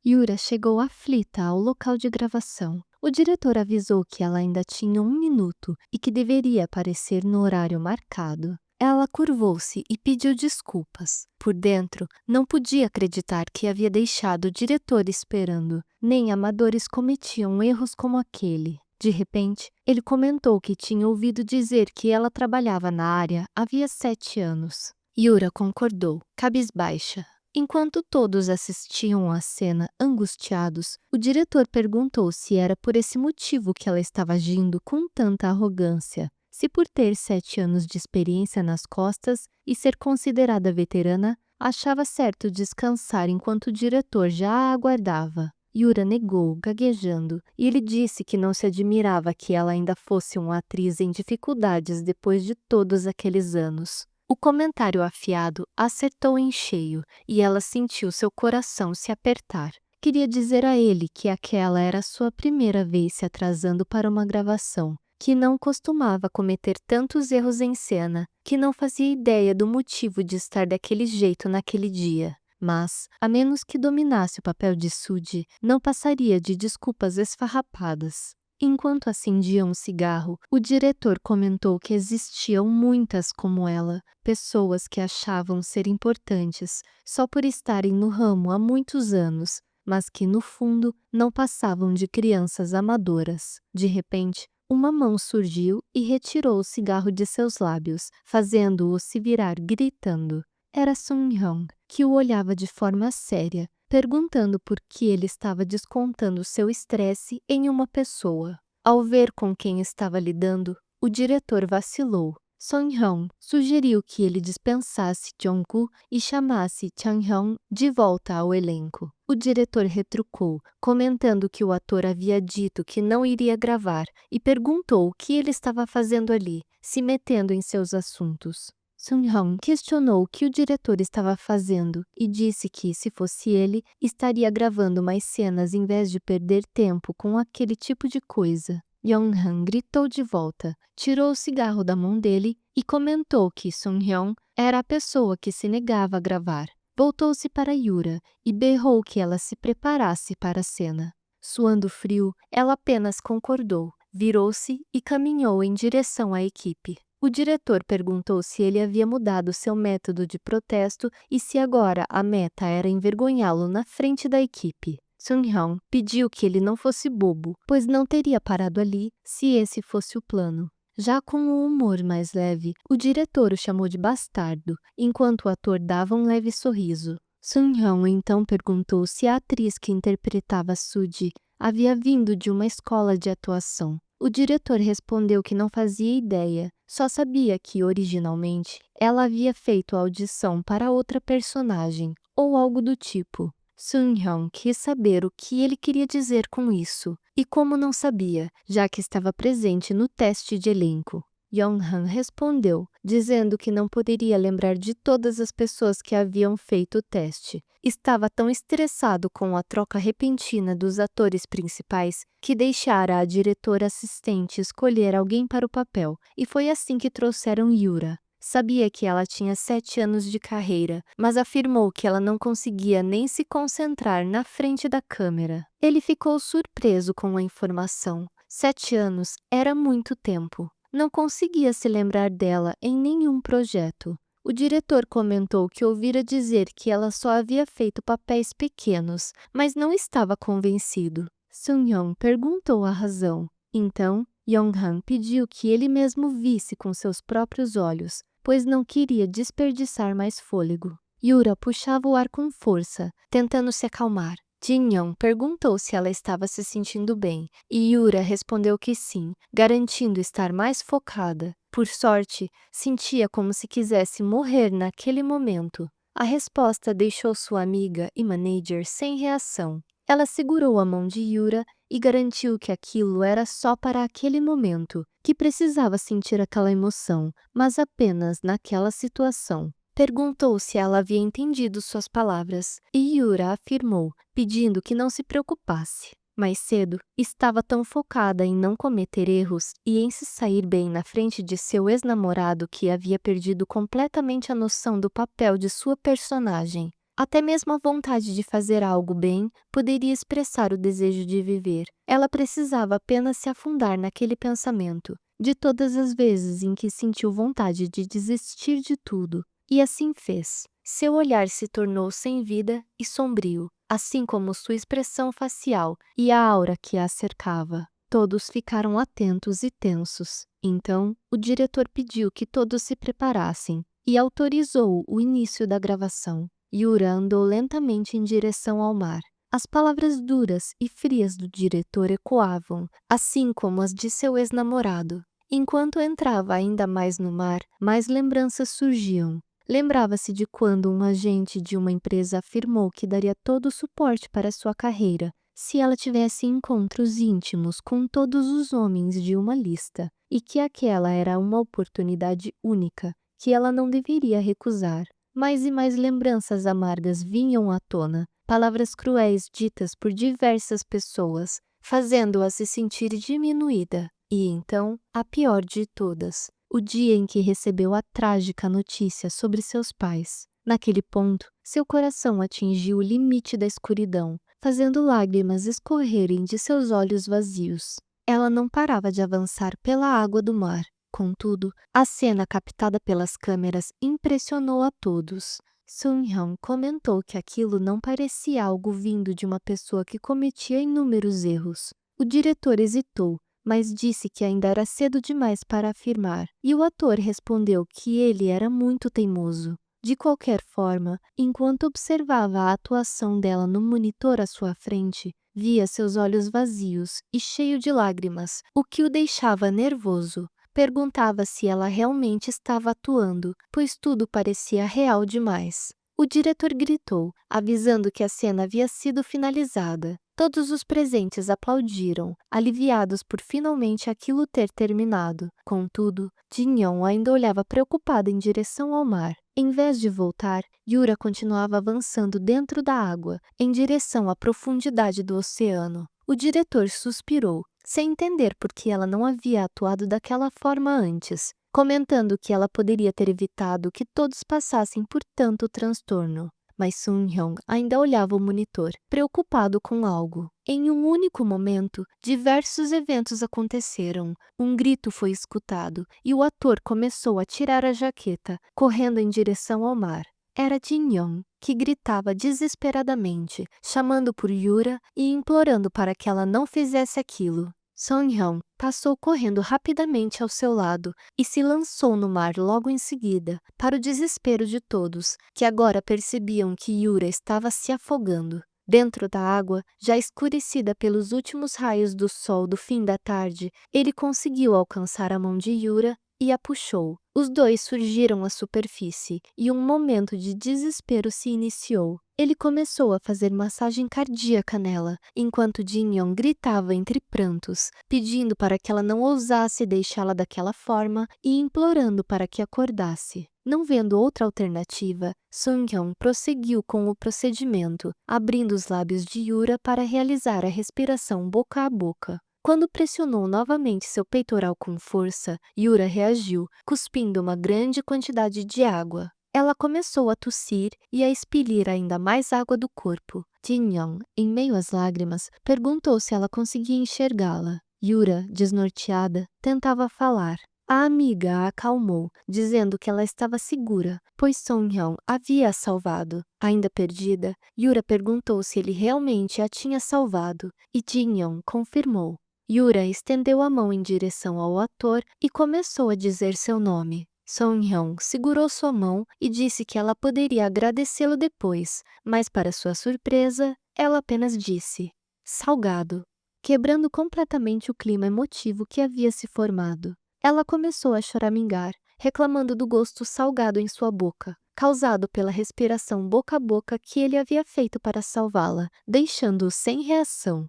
Yura chegou aflita ao local de gravação. O diretor avisou que ela ainda tinha 1 minuto e que deveria aparecer no horário marcado. Ela curvou-se e pediu desculpas. Por dentro, não podia acreditar que havia deixado o diretor esperando. Nem amadores cometiam erros como aquele. De repente, ele comentou que tinha ouvido dizer que ela trabalhava na área havia 7 anos. Yura concordou, cabisbaixa. Enquanto todos assistiam à cena angustiados, o diretor perguntou se era por esse motivo que ela estava agindo com tanta arrogância. Se por ter 7 anos de experiência nas costas e ser considerada veterana, achava certo descansar enquanto o diretor já a aguardava. Yura negou, gaguejando, e ele disse que não se admirava que ela ainda fosse uma atriz em dificuldades depois de todos aqueles anos. O comentário afiado acertou em cheio e ela sentiu seu coração se apertar. Queria dizer a ele que aquela era sua primeira vez se atrasando para uma gravação, que não costumava cometer tantos erros em cena, que não fazia ideia do motivo de estar daquele jeito naquele dia. Mas, a menos que dominasse o papel de Suji, não passaria de desculpas esfarrapadas. Enquanto acendia um cigarro, o diretor comentou que existiam muitas como ela, pessoas que achavam ser importantes só por estarem no ramo há muitos anos, mas que no fundo não passavam de crianças amadoras. De repente, uma mão surgiu e retirou o cigarro de seus lábios, fazendo-o se virar gritando. Era Sung-hyun, que o olhava de forma séria, perguntando por que ele estava descontando seu estresse em uma pessoa. Ao ver com quem estava lidando, o diretor vacilou. Sung-hyun sugeriu que ele dispensasse Jong-gu e chamasse Chang-hyun de volta ao elenco. O diretor retrucou, comentando que o ator havia dito que não iria gravar e perguntou o que ele estava fazendo ali, se metendo em seus assuntos. Sung-hyun questionou o que o diretor estava fazendo e disse que, se fosse ele, estaria gravando mais cenas em vez de perder tempo com aquele tipo de coisa. Yong-han gritou de volta, tirou o cigarro da mão dele e comentou que Sung-hyun era a pessoa que se negava a gravar. Voltou-se para Yura e berrou que ela se preparasse para a cena. Suando frio, ela apenas concordou, virou-se e caminhou em direção à equipe. O diretor perguntou se ele havia mudado seu método de protesto e se agora a meta era envergonhá-lo na frente da equipe. Sung-hyun pediu que ele não fosse bobo, pois não teria parado ali se esse fosse o plano. Já com o humor mais leve, o diretor o chamou de bastardo, enquanto o ator dava um leve sorriso. Sung-hyun então perguntou se a atriz que interpretava Suji havia vindo de uma escola de atuação. O diretor respondeu que não fazia ideia, só sabia que, originalmente, ela havia feito a audição para outra personagem, ou algo do tipo. Sung-hyun quis saber o que ele queria dizer com isso, e como não sabia, já que estava presente no teste de elenco. Yong-han respondeu, dizendo que não poderia lembrar de todas as pessoas que haviam feito o teste. Estava tão estressado com a troca repentina dos atores principais que deixara a diretora assistente escolher alguém para o papel, e foi assim que trouxeram Yura. Sabia que ela tinha 7 anos de carreira, mas afirmou que ela não conseguia nem se concentrar na frente da câmera. Ele ficou surpreso com a informação. 7 anos era muito tempo. Não conseguia se lembrar dela em nenhum projeto. O diretor comentou que ouvira dizer que ela só havia feito papéis pequenos, mas não estava convencido. Sung-hyun perguntou a razão. Então, Yong-han pediu que ele mesmo visse com seus próprios olhos, pois não queria desperdiçar mais fôlego. Yura puxava o ar com força, tentando se acalmar. Jin-young perguntou se ela estava se sentindo bem, e Yura respondeu que sim, garantindo estar mais focada. Por sorte, sentia como se quisesse morrer naquele momento. A resposta deixou sua amiga e manager sem reação. Ela segurou a mão de Yura e garantiu que aquilo era só para aquele momento, que precisava sentir aquela emoção, mas apenas naquela situação. Perguntou se ela havia entendido suas palavras, e Yura afirmou, pedindo que não se preocupasse. Mais cedo, estava tão focada em não cometer erros e em se sair bem na frente de seu ex-namorado que havia perdido completamente a noção do papel de sua personagem. Até mesmo a vontade de fazer algo bem poderia expressar o desejo de viver. Ela precisava apenas se afundar naquele pensamento, de todas as vezes em que sentiu vontade de desistir de tudo. E assim fez. Seu olhar se tornou sem vida e sombrio, assim como sua expressão facial e a aura que a cercava. Todos ficaram atentos e tensos. Então, o diretor pediu que todos se preparassem e autorizou o início da gravação. Yura andou lentamente em direção ao mar. As palavras duras e frias do diretor ecoavam, assim como as de seu ex-namorado. Enquanto entrava ainda mais no mar, mais lembranças surgiam. Lembrava-se de quando um agente de uma empresa afirmou que daria todo o suporte para sua carreira se ela tivesse encontros íntimos com todos os homens de uma lista, e que aquela era uma oportunidade única, que ela não deveria recusar. Mais e mais lembranças amargas vinham à tona, palavras cruéis ditas por diversas pessoas, fazendo-a se sentir diminuída. E então, a pior de todas, o dia em que recebeu a trágica notícia sobre seus pais. Naquele ponto, seu coração atingiu o limite da escuridão, fazendo lágrimas escorrerem de seus olhos vazios. Ela não parava de avançar pela água do mar. Contudo, a cena captada pelas câmeras impressionou a todos. Sun-hyun comentou que aquilo não parecia algo vindo de uma pessoa que cometia inúmeros erros. O diretor hesitou, mas disse que ainda era cedo demais para afirmar, e o ator respondeu que ele era muito teimoso. De qualquer forma, enquanto observava a atuação dela no monitor à sua frente, via seus olhos vazios e cheio de lágrimas, o que o deixava nervoso. Perguntava se ela realmente estava atuando, pois tudo parecia real demais. O diretor gritou, avisando que a cena havia sido finalizada. Todos os presentes aplaudiram, aliviados por finalmente aquilo ter terminado. Contudo, Jin-young ainda olhava preocupada em direção ao mar. Em vez de voltar, Yura continuava avançando dentro da água, em direção à profundidade do oceano. O diretor suspirou, sem entender por que ela não havia atuado daquela forma antes, comentando que ela poderia ter evitado que todos passassem por tanto transtorno. Mas Sun-hyun ainda olhava o monitor, preocupado com algo. Em um único momento, diversos eventos aconteceram. Um grito foi escutado e o ator começou a tirar a jaqueta, correndo em direção ao mar. Era Jin-young, que gritava desesperadamente, chamando por Yura e implorando para que ela não fizesse aquilo. Sun-hyun passou correndo rapidamente ao seu lado e se lançou no mar logo em seguida, para o desespero de todos, que agora percebiam que Yura estava se afogando. Dentro da água, já escurecida pelos últimos raios do sol do fim da tarde, ele conseguiu alcançar a mão de Yura e a puxou. Os dois surgiram à superfície e um momento de desespero se iniciou. Ele começou a fazer massagem cardíaca nela, enquanto Jin-young gritava entre prantos, pedindo para que ela não ousasse deixá-la daquela forma e implorando para que acordasse. Não vendo outra alternativa, Sun-hyun prosseguiu com o procedimento, abrindo os lábios de Yura para realizar a respiração boca a boca. Quando pressionou novamente seu peitoral com força, Yura reagiu, cuspindo uma grande quantidade de água. Ela começou a tossir e a expelir ainda mais água do corpo. Jin-young, em meio às lágrimas, perguntou se ela conseguia enxergá-la. Yura, desnorteada, tentava falar. A amiga a acalmou, dizendo que ela estava segura, pois Sun-hyun havia a salvado. Ainda perdida, Yura perguntou se ele realmente a tinha salvado, e Jin-young confirmou. Yura estendeu a mão em direção ao ator e começou a dizer seu nome. Song-hyun segurou sua mão e disse que ela poderia agradecê-lo depois, mas para sua surpresa, ela apenas disse, salgado, quebrando completamente o clima emotivo que havia se formado. Ela começou a choramingar, reclamando do gosto salgado em sua boca, causado pela respiração boca a boca que ele havia feito para salvá-la, deixando-o sem reação.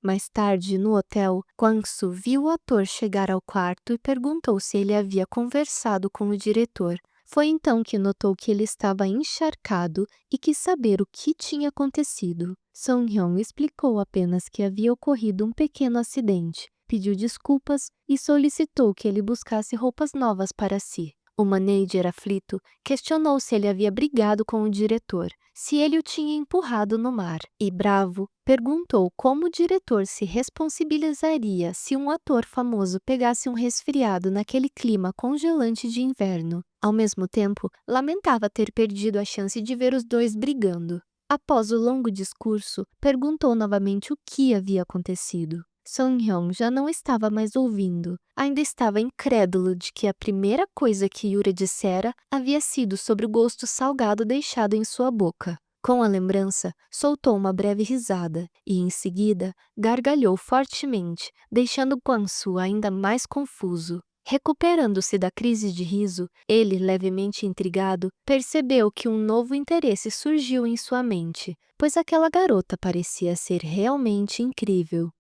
Mais tarde, no hotel, Kwang-soo viu o ator chegar ao quarto e perguntou se ele havia conversado com o diretor. Foi então que notou que ele estava encharcado e quis saber o que tinha acontecido. Song-hyun explicou apenas que havia ocorrido um pequeno acidente, pediu desculpas e solicitou que ele buscasse roupas novas para si. O manager, aflito, questionou se ele havia brigado com o diretor, se ele o tinha empurrado no mar, e, bravo, perguntou como o diretor se responsabilizaria se um ator famoso pegasse um resfriado naquele clima congelante de inverno. Ao mesmo tempo, lamentava ter perdido a chance de ver os dois brigando. Após o longo discurso, perguntou novamente o que havia acontecido. Song-hyun já não estava mais ouvindo. Ainda estava incrédulo de que a primeira coisa que Yura dissera havia sido sobre o gosto salgado deixado em sua boca. Com a lembrança, soltou uma breve risada e, em seguida, gargalhou fortemente, deixando Kwang-soo ainda mais confuso. Recuperando-se da crise de riso, ele, levemente intrigado, percebeu que um novo interesse surgiu em sua mente, pois aquela garota parecia ser realmente incrível.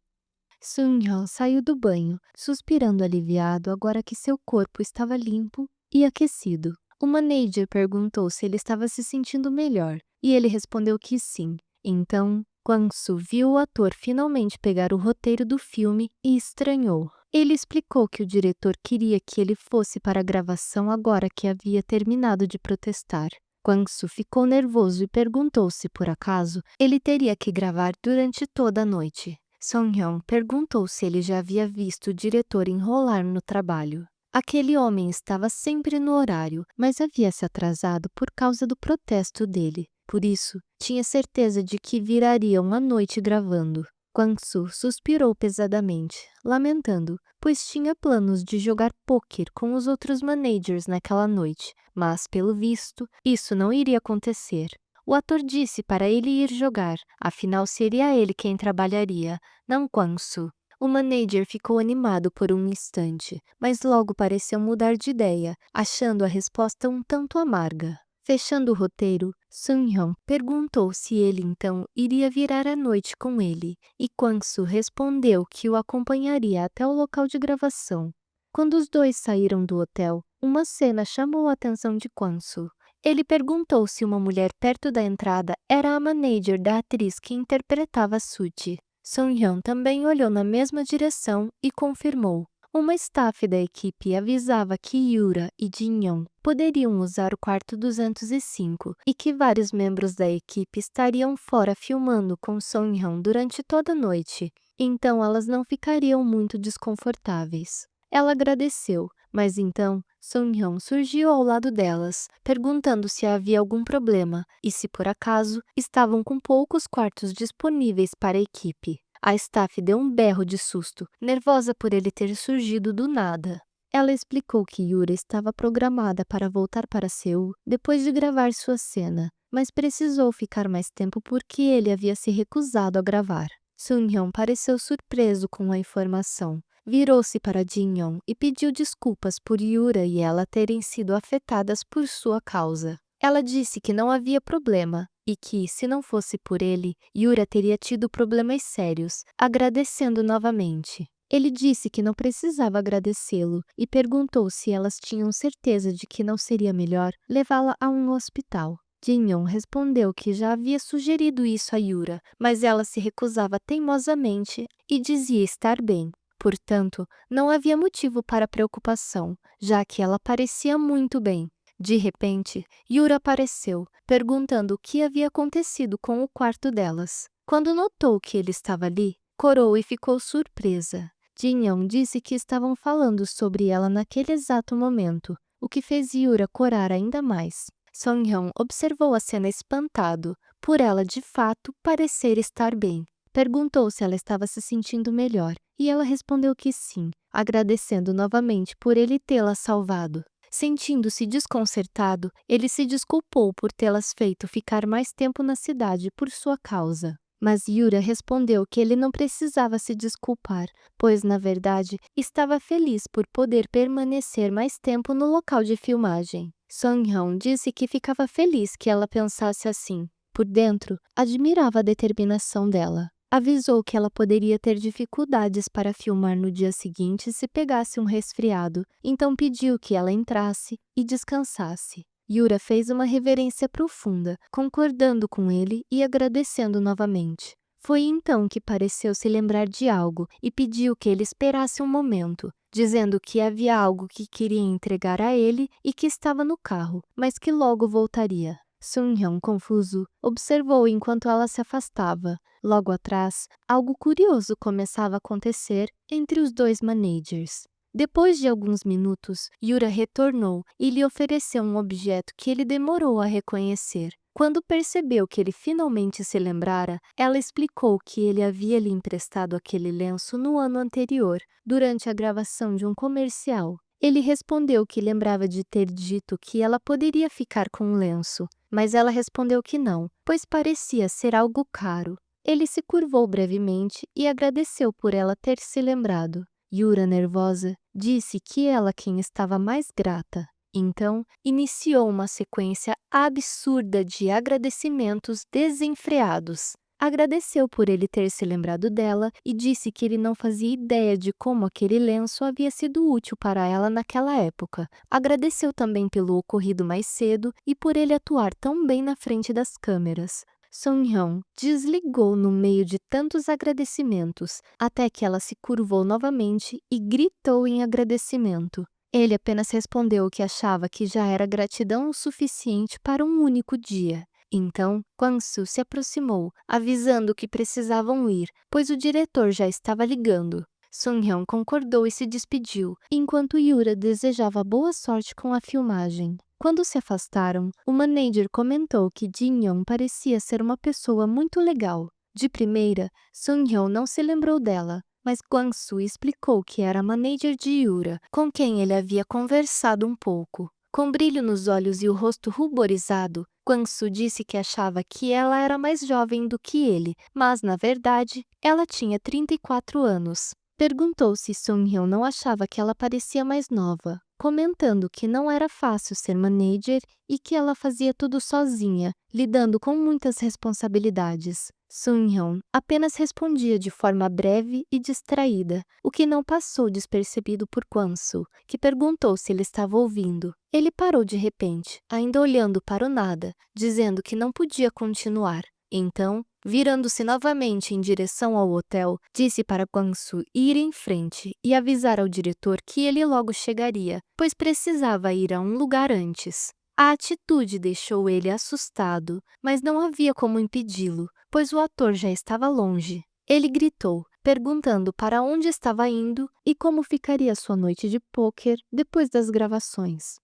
Sung-hyun saiu do banho, suspirando aliviado agora que seu corpo estava limpo e aquecido. O manager perguntou se ele estava se sentindo melhor, e ele respondeu que sim. Então, Kwang-soo viu o ator finalmente pegar o roteiro do filme e estranhou. Ele explicou que o diretor queria que ele fosse para a gravação agora que havia terminado de protestar. Kwang-soo ficou nervoso e perguntou se, por acaso, ele teria que gravar durante toda a noite. Song-hyun perguntou se ele já havia visto o diretor enrolar no trabalho. Aquele homem estava sempre no horário, mas havia se atrasado por causa do protesto dele. Por isso, tinha certeza de que virariam à noite gravando. Kwang-soo suspirou pesadamente, lamentando, pois tinha planos de jogar pôquer com os outros managers naquela noite, mas, pelo visto, isso não iria acontecer. O ator disse para ele ir jogar, afinal seria ele quem trabalharia, não Kwang-soo. O manager ficou animado por um instante, mas logo pareceu mudar de ideia, achando a resposta um tanto amarga. Fechando o roteiro, Sung-hyun perguntou se ele então iria virar à noite com ele, e Kwang-soo respondeu que o acompanharia até o local de gravação. Quando os dois saíram do hotel, uma cena chamou a atenção de Kwang-soo. Ele perguntou se uma mulher perto da entrada era a manager da atriz que interpretava Suji. Sung-hyun também olhou na mesma direção e confirmou. Uma staff da equipe avisava que Yura e Jin-young poderiam usar o quarto 205 e que vários membros da equipe estariam fora filmando com Sung-hyun durante toda a noite, então elas não ficariam muito desconfortáveis. Ela agradeceu, mas então Sung-hyun surgiu ao lado delas, perguntando se havia algum problema e se por acaso estavam com poucos quartos disponíveis para a equipe. A staff deu um berro de susto, nervosa por ele ter surgido do nada. Ela explicou que Yura estava programada para voltar para Seul depois de gravar sua cena, mas precisou ficar mais tempo porque ele havia se recusado a gravar. Sung-hyun pareceu surpreso com a informação. Virou-se para Jin-young e pediu desculpas por Yura e ela terem sido afetadas por sua causa. Ela disse que não havia problema e que, se não fosse por ele, Yura teria tido problemas sérios, agradecendo novamente. Ele disse que não precisava agradecê-lo e perguntou se elas tinham certeza de que não seria melhor levá-la a um hospital. Jin-young respondeu que já havia sugerido isso a Yura, mas ela se recusava teimosamente e dizia estar bem. Portanto, não havia motivo para preocupação, já que ela parecia muito bem. De repente, Yura apareceu, perguntando o que havia acontecido com o quarto delas. Quando notou que ele estava ali, corou e ficou surpresa. Jin-young disse que estavam falando sobre ela naquele exato momento, o que fez Yura corar ainda mais. Song-hyun observou a cena espantado, por ela de fato parecer estar bem. Perguntou se ela estava se sentindo melhor, e ela respondeu que sim, agradecendo novamente por ele tê-la salvado. Sentindo-se desconcertado, ele se desculpou por tê-las feito ficar mais tempo na cidade por sua causa. Mas Yura respondeu que ele não precisava se desculpar, pois, na verdade, estava feliz por poder permanecer mais tempo no local de filmagem. Song-hyun disse que ficava feliz que ela pensasse assim. Por dentro, admirava a determinação dela. Avisou que ela poderia ter dificuldades para filmar no dia seguinte se pegasse um resfriado, então pediu que ela entrasse e descansasse. Yura fez uma reverência profunda, concordando com ele e agradecendo novamente. Foi então que pareceu se lembrar de algo e pediu que ele esperasse um momento, dizendo que havia algo que queria entregar a ele e que estava no carro, mas que logo voltaria. Sung-hyun, confuso, observou enquanto ela se afastava. Logo atrás, algo curioso começava a acontecer entre os dois managers. Depois de alguns minutos, Yura retornou e lhe ofereceu um objeto que ele demorou a reconhecer. Quando percebeu que ele finalmente se lembrara, ela explicou que ele havia lhe emprestado aquele lenço no ano anterior, durante a gravação de um comercial. Ele respondeu que lembrava de ter dito que ela poderia ficar com o lenço, mas ela respondeu que não, pois parecia ser algo caro. Ele se curvou brevemente e agradeceu por ela ter se lembrado. Yura, nervosa, disse que ela quem estava mais grata. Então, iniciou uma sequência absurda de agradecimentos desenfreados. Agradeceu por ele ter se lembrado dela e disse que ele não fazia ideia de como aquele lenço havia sido útil para ela naquela época. Agradeceu também pelo ocorrido mais cedo e por ele atuar tão bem na frente das câmeras. Song-hyun desligou no meio de tantos agradecimentos, até que ela se curvou novamente e gritou em agradecimento. Ele apenas respondeu que achava que já era gratidão o suficiente para um único dia. Então, Kwang-soo se aproximou, avisando que precisavam ir, pois o diretor já estava ligando. Sung-hyun concordou e se despediu, enquanto Yura desejava boa sorte com a filmagem. Quando se afastaram, o manager comentou que Jin-young parecia ser uma pessoa muito legal. De primeira, Sung-hyun não se lembrou dela, mas Kwang-soo explicou que era a manager de Yura, com quem ele havia conversado um pouco. Com brilho nos olhos e o rosto ruborizado, Kwang-soo disse que achava que ela era mais jovem do que ele, mas, na verdade, ela tinha 34 anos. Perguntou se Sung-hyun não achava que ela parecia mais nova, comentando que não era fácil ser manager e que ela fazia tudo sozinha, lidando com muitas responsabilidades. Sung-hyun apenas respondia de forma breve e distraída, o que não passou despercebido por Kwang-soo, que perguntou se ele estava ouvindo. Ele parou de repente, ainda olhando para o nada, dizendo que não podia continuar. Então, virando-se novamente em direção ao hotel, disse para Kwang-soo ir em frente e avisar ao diretor que ele logo chegaria, pois precisava ir a um lugar antes. A atitude deixou ele assustado, mas não havia como impedi-lo, pois o ator já estava longe. Ele gritou, perguntando para onde estava indo e como ficaria sua noite de pôquer depois das gravações.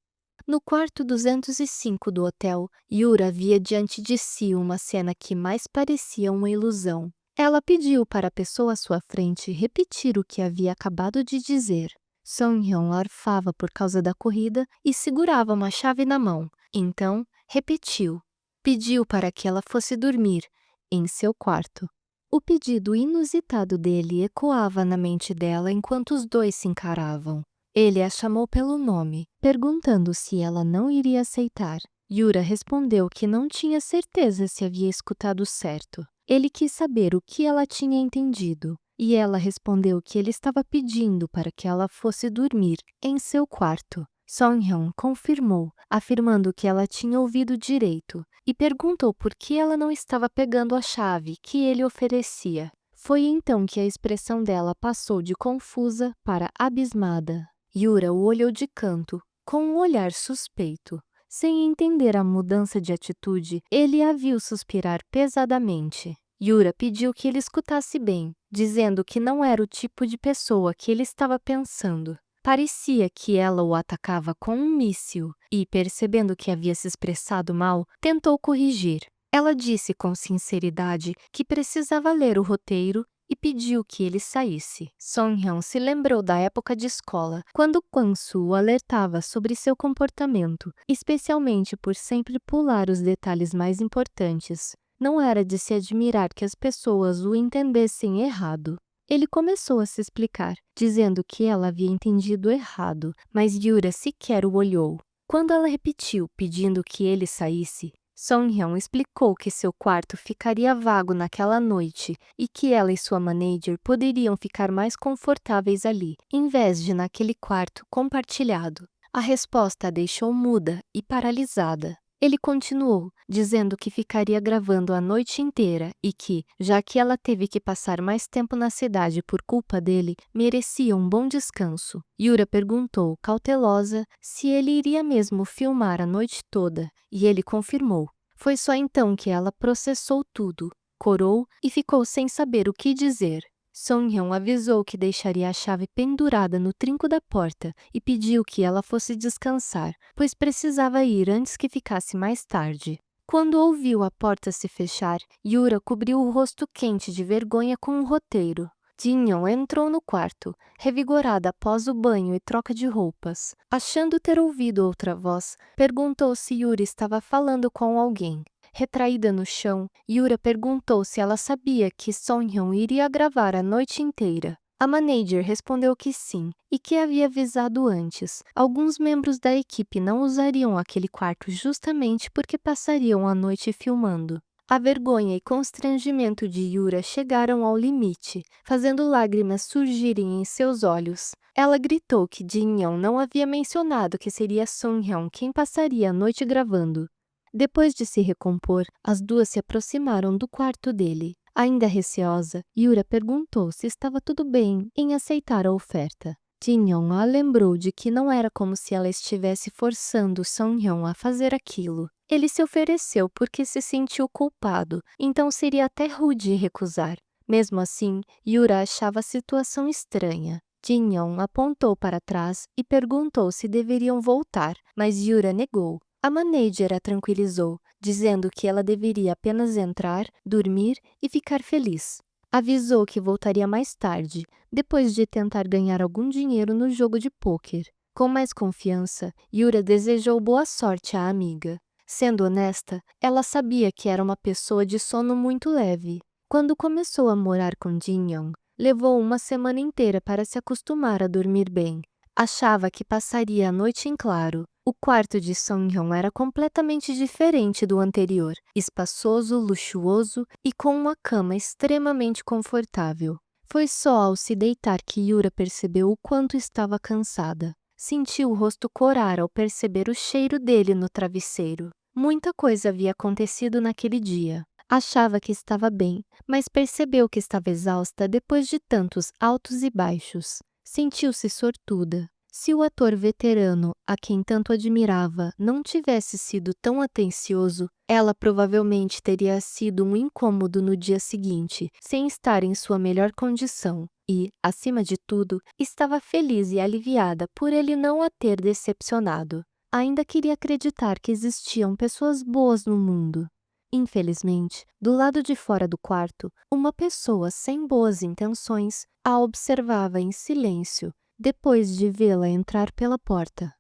No quarto 205 do hotel, Yura via diante de si uma cena que mais parecia uma ilusão. Ela pediu para a pessoa à sua frente repetir o que havia acabado de dizer. Song-hyun arfava por causa da corrida e segurava uma chave na mão. Então, repetiu. Pediu para que ela fosse dormir, em seu quarto. O pedido inusitado dele ecoava na mente dela enquanto os dois se encaravam. Ele a chamou pelo nome, perguntando se ela não iria aceitar. Yura respondeu que não tinha certeza se havia escutado certo. Ele quis saber o que ela tinha entendido, e ela respondeu que ele estava pedindo para que ela fosse dormir em seu quarto. Song-hyun confirmou, afirmando que ela tinha ouvido direito, e perguntou por que ela não estava pegando a chave que ele oferecia. Foi então que a expressão dela passou de confusa para abismada. Yura o olhou de canto, com um olhar suspeito. Sem entender a mudança de atitude, ele a viu suspirar pesadamente. Yura pediu que ele escutasse bem, dizendo que não era o tipo de pessoa que ele estava pensando. Parecia que ela o atacava com um míssil e, percebendo que havia se expressado mal, tentou corrigir. Ela disse com sinceridade que precisava ler o roteiro e pediu que ele saísse. Song-hyun se lembrou da época de escola, quando Kwang-soo o alertava sobre seu comportamento, especialmente por sempre pular os detalhes mais importantes. Não era de se admirar que as pessoas o entendessem errado. Ele começou a se explicar, dizendo que ela havia entendido errado, mas Yura sequer o olhou. Quando ela repetiu, pedindo que ele saísse, Song-hyun explicou que seu quarto ficaria vago naquela noite e que ela e sua manager poderiam ficar mais confortáveis ali, em vez de naquele quarto compartilhado. A resposta a deixou muda e paralisada. Ele continuou, dizendo que ficaria gravando a noite inteira e que, já que ela teve que passar mais tempo na cidade por culpa dele, merecia um bom descanso. Yura perguntou, cautelosa, se ele iria mesmo filmar a noite toda, e ele confirmou. Foi só então que ela processou tudo, corou e ficou sem saber o que dizer. Song-hyun avisou que deixaria a chave pendurada no trinco da porta e pediu que ela fosse descansar, pois precisava ir antes que ficasse mais tarde. Quando ouviu a porta se fechar, Yura cobriu o rosto quente de vergonha com um roteiro. Jin-young entrou no quarto, revigorada após o banho e troca de roupas. Achando ter ouvido outra voz, perguntou se Yura estava falando com alguém. Retraída no chão, Yura perguntou se ela sabia que Song-hyun iria gravar a noite inteira. A manager respondeu que sim, e que havia avisado antes. Alguns membros da equipe não usariam aquele quarto justamente porque passariam a noite filmando. A vergonha e constrangimento de Yura chegaram ao limite, fazendo lágrimas surgirem em seus olhos. Ela gritou que Jin-young não havia mencionado que seria Song-hyun quem passaria a noite gravando. Depois de se recompor, as duas se aproximaram do quarto dele. Ainda receosa, Yura perguntou se estava tudo bem em aceitar a oferta. Jin-young a lembrou de que não era como se ela estivesse forçando Song-hyun a fazer aquilo. Ele se ofereceu porque se sentiu culpado, então seria até rude recusar. Mesmo assim, Yura achava a situação estranha. Jin-young apontou para trás e perguntou se deveriam voltar, mas Yura negou. A manager a tranquilizou, dizendo que ela deveria apenas entrar, dormir e ficar feliz. Avisou que voltaria mais tarde, depois de tentar ganhar algum dinheiro no jogo de pôquer. Com mais confiança, Yura desejou boa sorte à amiga. Sendo honesta, ela sabia que era uma pessoa de sono muito leve. Quando começou a morar com Jin-young, levou uma semana inteira para se acostumar a dormir bem. Achava que passaria a noite em claro. O quarto de Song-hyun era completamente diferente do anterior, espaçoso, luxuoso e com uma cama extremamente confortável. Foi só ao se deitar que Yura percebeu o quanto estava cansada. Sentiu o rosto corar ao perceber o cheiro dele no travesseiro. Muita coisa havia acontecido naquele dia. Achava que estava bem, mas percebeu que estava exausta depois de tantos altos e baixos. Sentiu-se sortuda. Se o ator veterano, a quem tanto admirava, não tivesse sido tão atencioso, ela provavelmente teria sido um incômodo no dia seguinte, sem estar em sua melhor condição. E, acima de tudo, estava feliz e aliviada por ele não a ter decepcionado. Ainda queria acreditar que existiam pessoas boas no mundo. Infelizmente, do lado de fora do quarto, uma pessoa sem boas intenções a observava em silêncio, depois de vê-la entrar pela porta.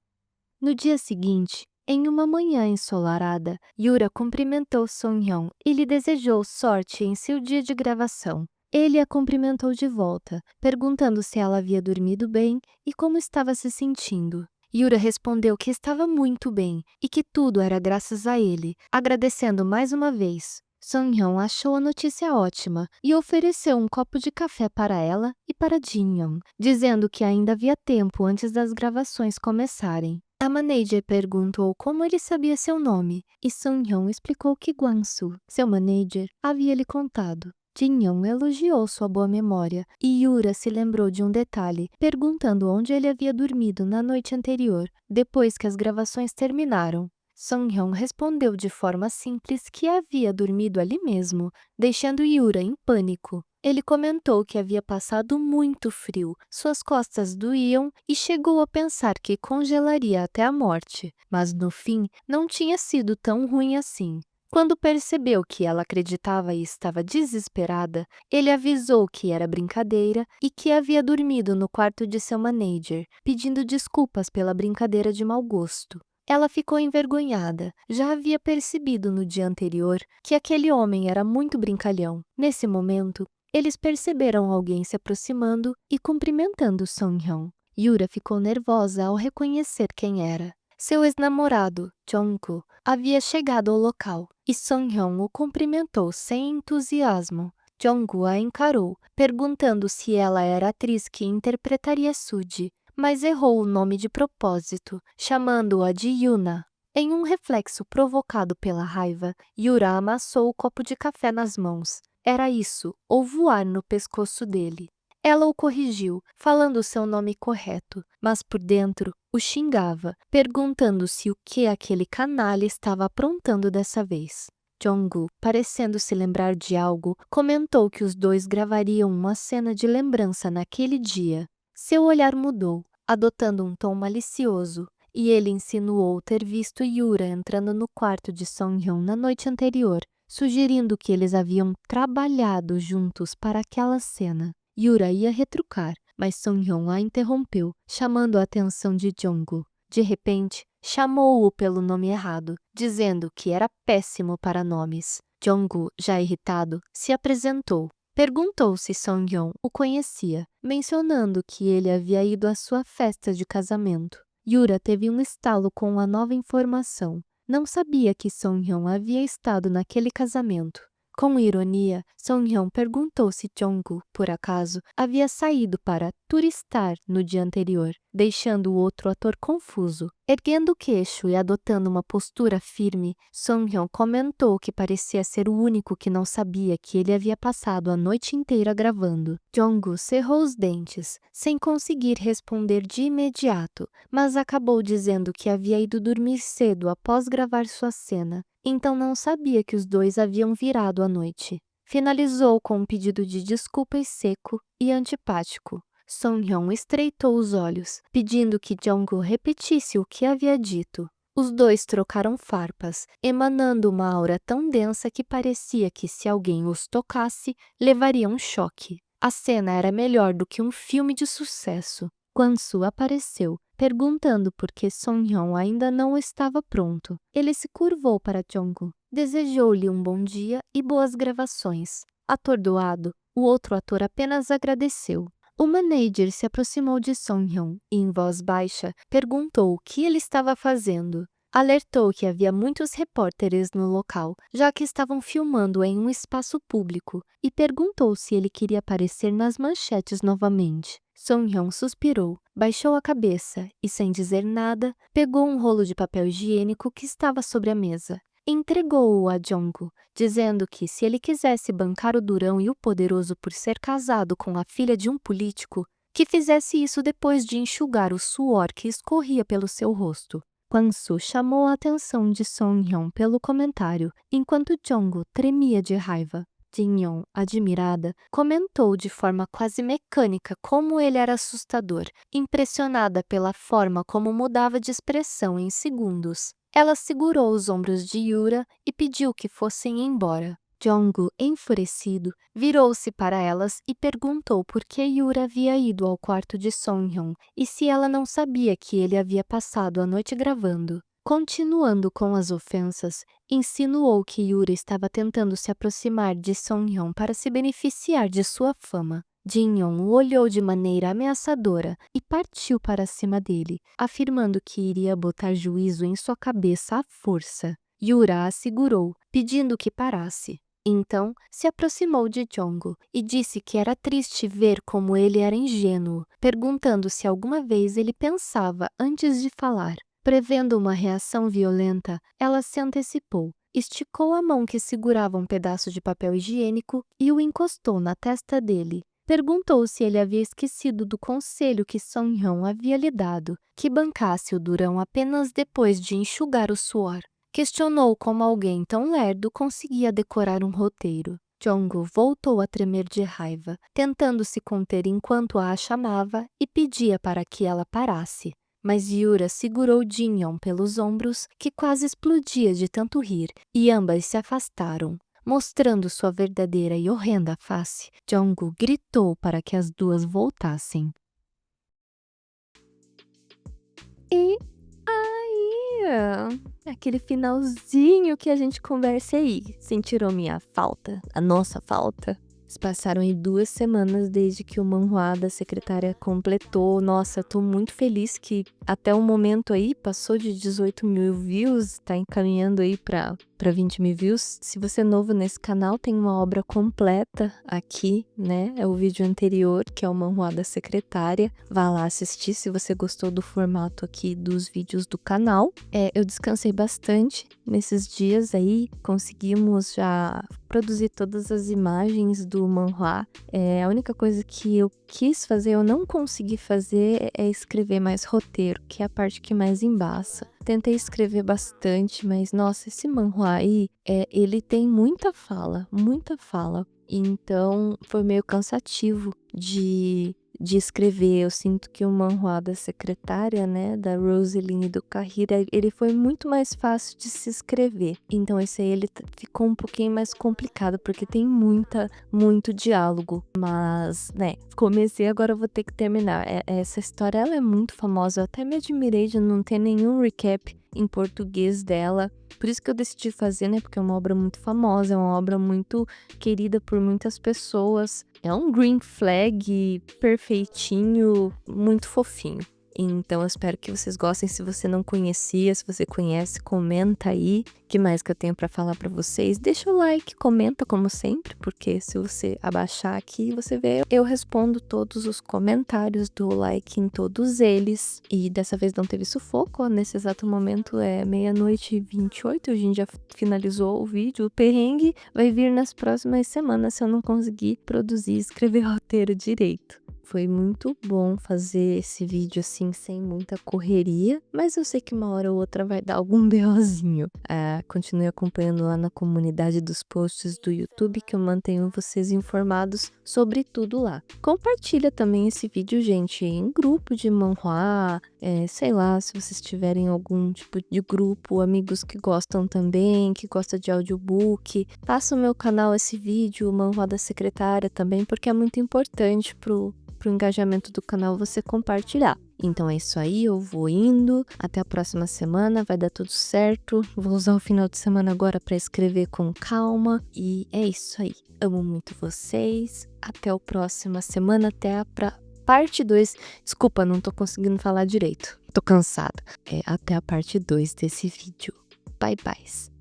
No dia seguinte, em uma manhã ensolarada, Yura cumprimentou Song-hyun e lhe desejou sorte em seu dia de gravação. Ele a cumprimentou de volta, perguntando se ela havia dormido bem e como estava se sentindo. Yura respondeu que estava muito bem e que tudo era graças a ele, agradecendo mais uma vez. Song-hyun achou a notícia ótima e ofereceu um copo de café para ela e para Jin-young, dizendo que ainda havia tempo antes das gravações começarem. A manager perguntou como ele sabia seu nome e Song-hyun explicou que Kwang-soo, seu manager, havia lhe contado. Jin-young elogiou sua boa memória e Yura se lembrou de um detalhe, perguntando onde ele havia dormido na noite anterior, depois que as gravações terminaram. Song-hyun respondeu de forma simples que havia dormido ali mesmo, deixando Yura em pânico. Ele comentou que havia passado muito frio, suas costas doíam e chegou a pensar que congelaria até a morte, mas no fim não tinha sido tão ruim assim. Quando percebeu que ela acreditava e estava desesperada, ele avisou que era brincadeira e que havia dormido no quarto de seu manager, pedindo desculpas pela brincadeira de mau gosto. Ela ficou envergonhada. Já havia percebido no dia anterior que aquele homem era muito brincalhão. Nesse momento, eles perceberam alguém se aproximando e cumprimentando Song-hyun. Yura ficou nervosa ao reconhecer quem era. Seu ex-namorado, Jungkook, havia chegado ao local e Song-hyun o cumprimentou sem entusiasmo. Jungkook a encarou, perguntando se ela era a atriz que interpretaria Suji, mas errou o nome de propósito, chamando-a de Yuna. Em um reflexo provocado pela raiva, Yura amassou o copo de café nas mãos. Era isso, ou voar no pescoço dele. Ela o corrigiu, falando seu nome correto, mas por dentro o xingava, perguntando-se o que aquele canalha estava aprontando dessa vez. Jungkook, parecendo se lembrar de algo, comentou que os dois gravariam uma cena de lembrança naquele dia. Seu olhar mudou, adotando um tom malicioso, e ele insinuou ter visto Yura entrando no quarto de Song-hyun na noite anterior, sugerindo que eles haviam trabalhado juntos para aquela cena. Yura ia retrucar, mas Song-hyun a interrompeu, chamando a atenção de Jungkook. De repente, chamou-o pelo nome errado, dizendo que era péssimo para nomes. Jungkook, já irritado, se apresentou. Perguntou se Song-hyun o conhecia, mencionando que ele havia ido à sua festa de casamento. Yura teve um estalo com a nova informação. Não sabia que Song-hyun havia estado naquele casamento. Com ironia, Song-hyun perguntou se Jungkook, por acaso, havia saído para turistar no dia anterior, deixando o outro ator confuso. Erguendo o queixo e adotando uma postura firme, Song-hyun comentou que parecia ser o único que não sabia que ele havia passado a noite inteira gravando. Jungkook cerrou os dentes, sem conseguir responder de imediato, mas acabou dizendo que havia ido dormir cedo após gravar sua cena. Então não sabia que os dois haviam virado à noite. Finalizou com um pedido de desculpas seco e antipático. Song-hyun estreitou os olhos, pedindo que Jungkook repetisse o que havia dito. Os dois trocaram farpas, emanando uma aura tão densa que parecia que se alguém os tocasse, levaria um choque. A cena era melhor do que um filme de sucesso. Kwang-soo apareceu, perguntando por que Song-hyun ainda não estava pronto. Ele se curvou para Jungkook, desejou-lhe um bom dia e boas gravações. Atordoado, o outro ator apenas agradeceu. O manager se aproximou de Song-hyun e, em voz baixa, perguntou o que ele estava fazendo. Alertou que havia muitos repórteres no local, já que estavam filmando em um espaço público, e perguntou se ele queria aparecer nas manchetes novamente. Song-hyun suspirou, baixou a cabeça e, sem dizer nada, pegou um rolo de papel higiênico que estava sobre a mesa. Entregou-o a Jungkook, dizendo que se ele quisesse bancar o durão e o poderoso por ser casado com a filha de um político, que fizesse isso depois de enxugar o suor que escorria pelo seu rosto. Kwang-soo chamou a atenção de Song-hyun pelo comentário, enquanto Jungkook tremia de raiva. Jin-young, admirada, comentou de forma quase mecânica como ele era assustador, impressionada pela forma como mudava de expressão em segundos. Ela segurou os ombros de Yura e pediu que fossem embora. Jungkook, enfurecido, virou-se para elas e perguntou por que Yura havia ido ao quarto de Song-hyun e se ela não sabia que ele havia passado a noite gravando. Continuando com as ofensas, insinuou que Yura estava tentando se aproximar de Song-hyun para se beneficiar de sua fama. Jin-young o olhou de maneira ameaçadora e partiu para cima dele, afirmando que iria botar juízo em sua cabeça à força. Yura a segurou, pedindo que parasse. Então, se aproximou de Jungkook e disse que era triste ver como ele era ingênuo, perguntando se alguma vez ele pensava antes de falar. Prevendo uma reação violenta, ela se antecipou, esticou a mão que segurava um pedaço de papel higiênico e o encostou na testa dele. Perguntou se ele havia esquecido do conselho que Song-hyun havia lhe dado, que bancasse o durão apenas depois de enxugar o suor. Questionou como alguém tão lerdo conseguia decorar um roteiro. Jungkook voltou a tremer de raiva, tentando se conter enquanto a chamava e pedia para que ela parasse. Mas Yura segurou Jinyoung pelos ombros, que quase explodia de tanto rir, e ambas se afastaram. Mostrando sua verdadeira e horrenda face, Jungkook gritou para que as duas voltassem. E aí, aquele finalzinho que a gente conversa aí, sentiram minha falta, a nossa falta? Se passaram aí 2 semanas desde que o manhwa da secretária completou. Nossa, eu tô muito feliz que até o momento aí passou de 18.000 views, tá encaminhando aí pra 20.000 views. Se você é novo nesse canal, tem uma obra completa aqui, né? É o vídeo anterior, que é o manhwa da secretária. Vá lá assistir se você gostou do formato aqui dos vídeos do canal. Eu descansei bastante nesses dias aí, conseguimos já produzir todas as imagens do manhwa. A única coisa que eu quis fazer, eu não consegui fazer, é escrever mais roteiro, que é a parte que mais embaça. Tentei escrever bastante, mas nossa, esse manhwa aí, ele tem muita fala, muita fala. Então foi meio cansativo de escrever. Eu sinto que o manhwa da secretária, né, da Rosaline e do Kahira, ele foi muito mais fácil de se escrever. Então esse aí ele ficou um pouquinho mais complicado, porque tem muito diálogo. Mas, né, comecei, agora eu vou ter que terminar. Essa história, ela é muito famosa. Eu até me admirei de não ter nenhum recap em português dela. Por isso que eu decidi fazer, né, porque é uma obra muito famosa, é uma obra muito querida por muitas pessoas. É um green flag perfeitinho, muito fofinho. Então eu espero que vocês gostem. Se você não conhecia, se você conhece, comenta aí. O que mais que eu tenho pra falar pra vocês? Deixa o like, comenta como sempre, porque se você abaixar aqui, você vê, eu respondo todos os comentários, dou like em todos eles. E dessa vez não teve sufoco, ó, nesse exato momento é 00:28, a gente já finalizou o vídeo. O perrengue vai vir nas próximas semanas se eu não conseguir produzir e escrever roteiro direito. Foi muito bom fazer esse vídeo assim, sem muita correria, mas eu sei que uma hora ou outra vai dar algum BOzinho. Continue acompanhando lá na comunidade dos posts do YouTube, que eu mantenho vocês informados sobre tudo lá. Compartilha também esse vídeo, gente, em grupo de manhwa, sei lá, se vocês tiverem algum tipo de grupo, amigos que gostam também, que gostam de audiobook. Faça no meu canal esse vídeo, o manhwa da secretária também, porque é muito importante pro engajamento do canal você compartilhar. Então é isso aí, eu vou indo, até a próxima semana, vai dar tudo certo. Vou usar o final de semana agora para escrever com calma, e é isso aí. Amo muito vocês, até a próxima semana, até a parte 2. Desculpa, não tô conseguindo falar direito, tô cansada. Até a parte 2 desse vídeo. Bye, bye.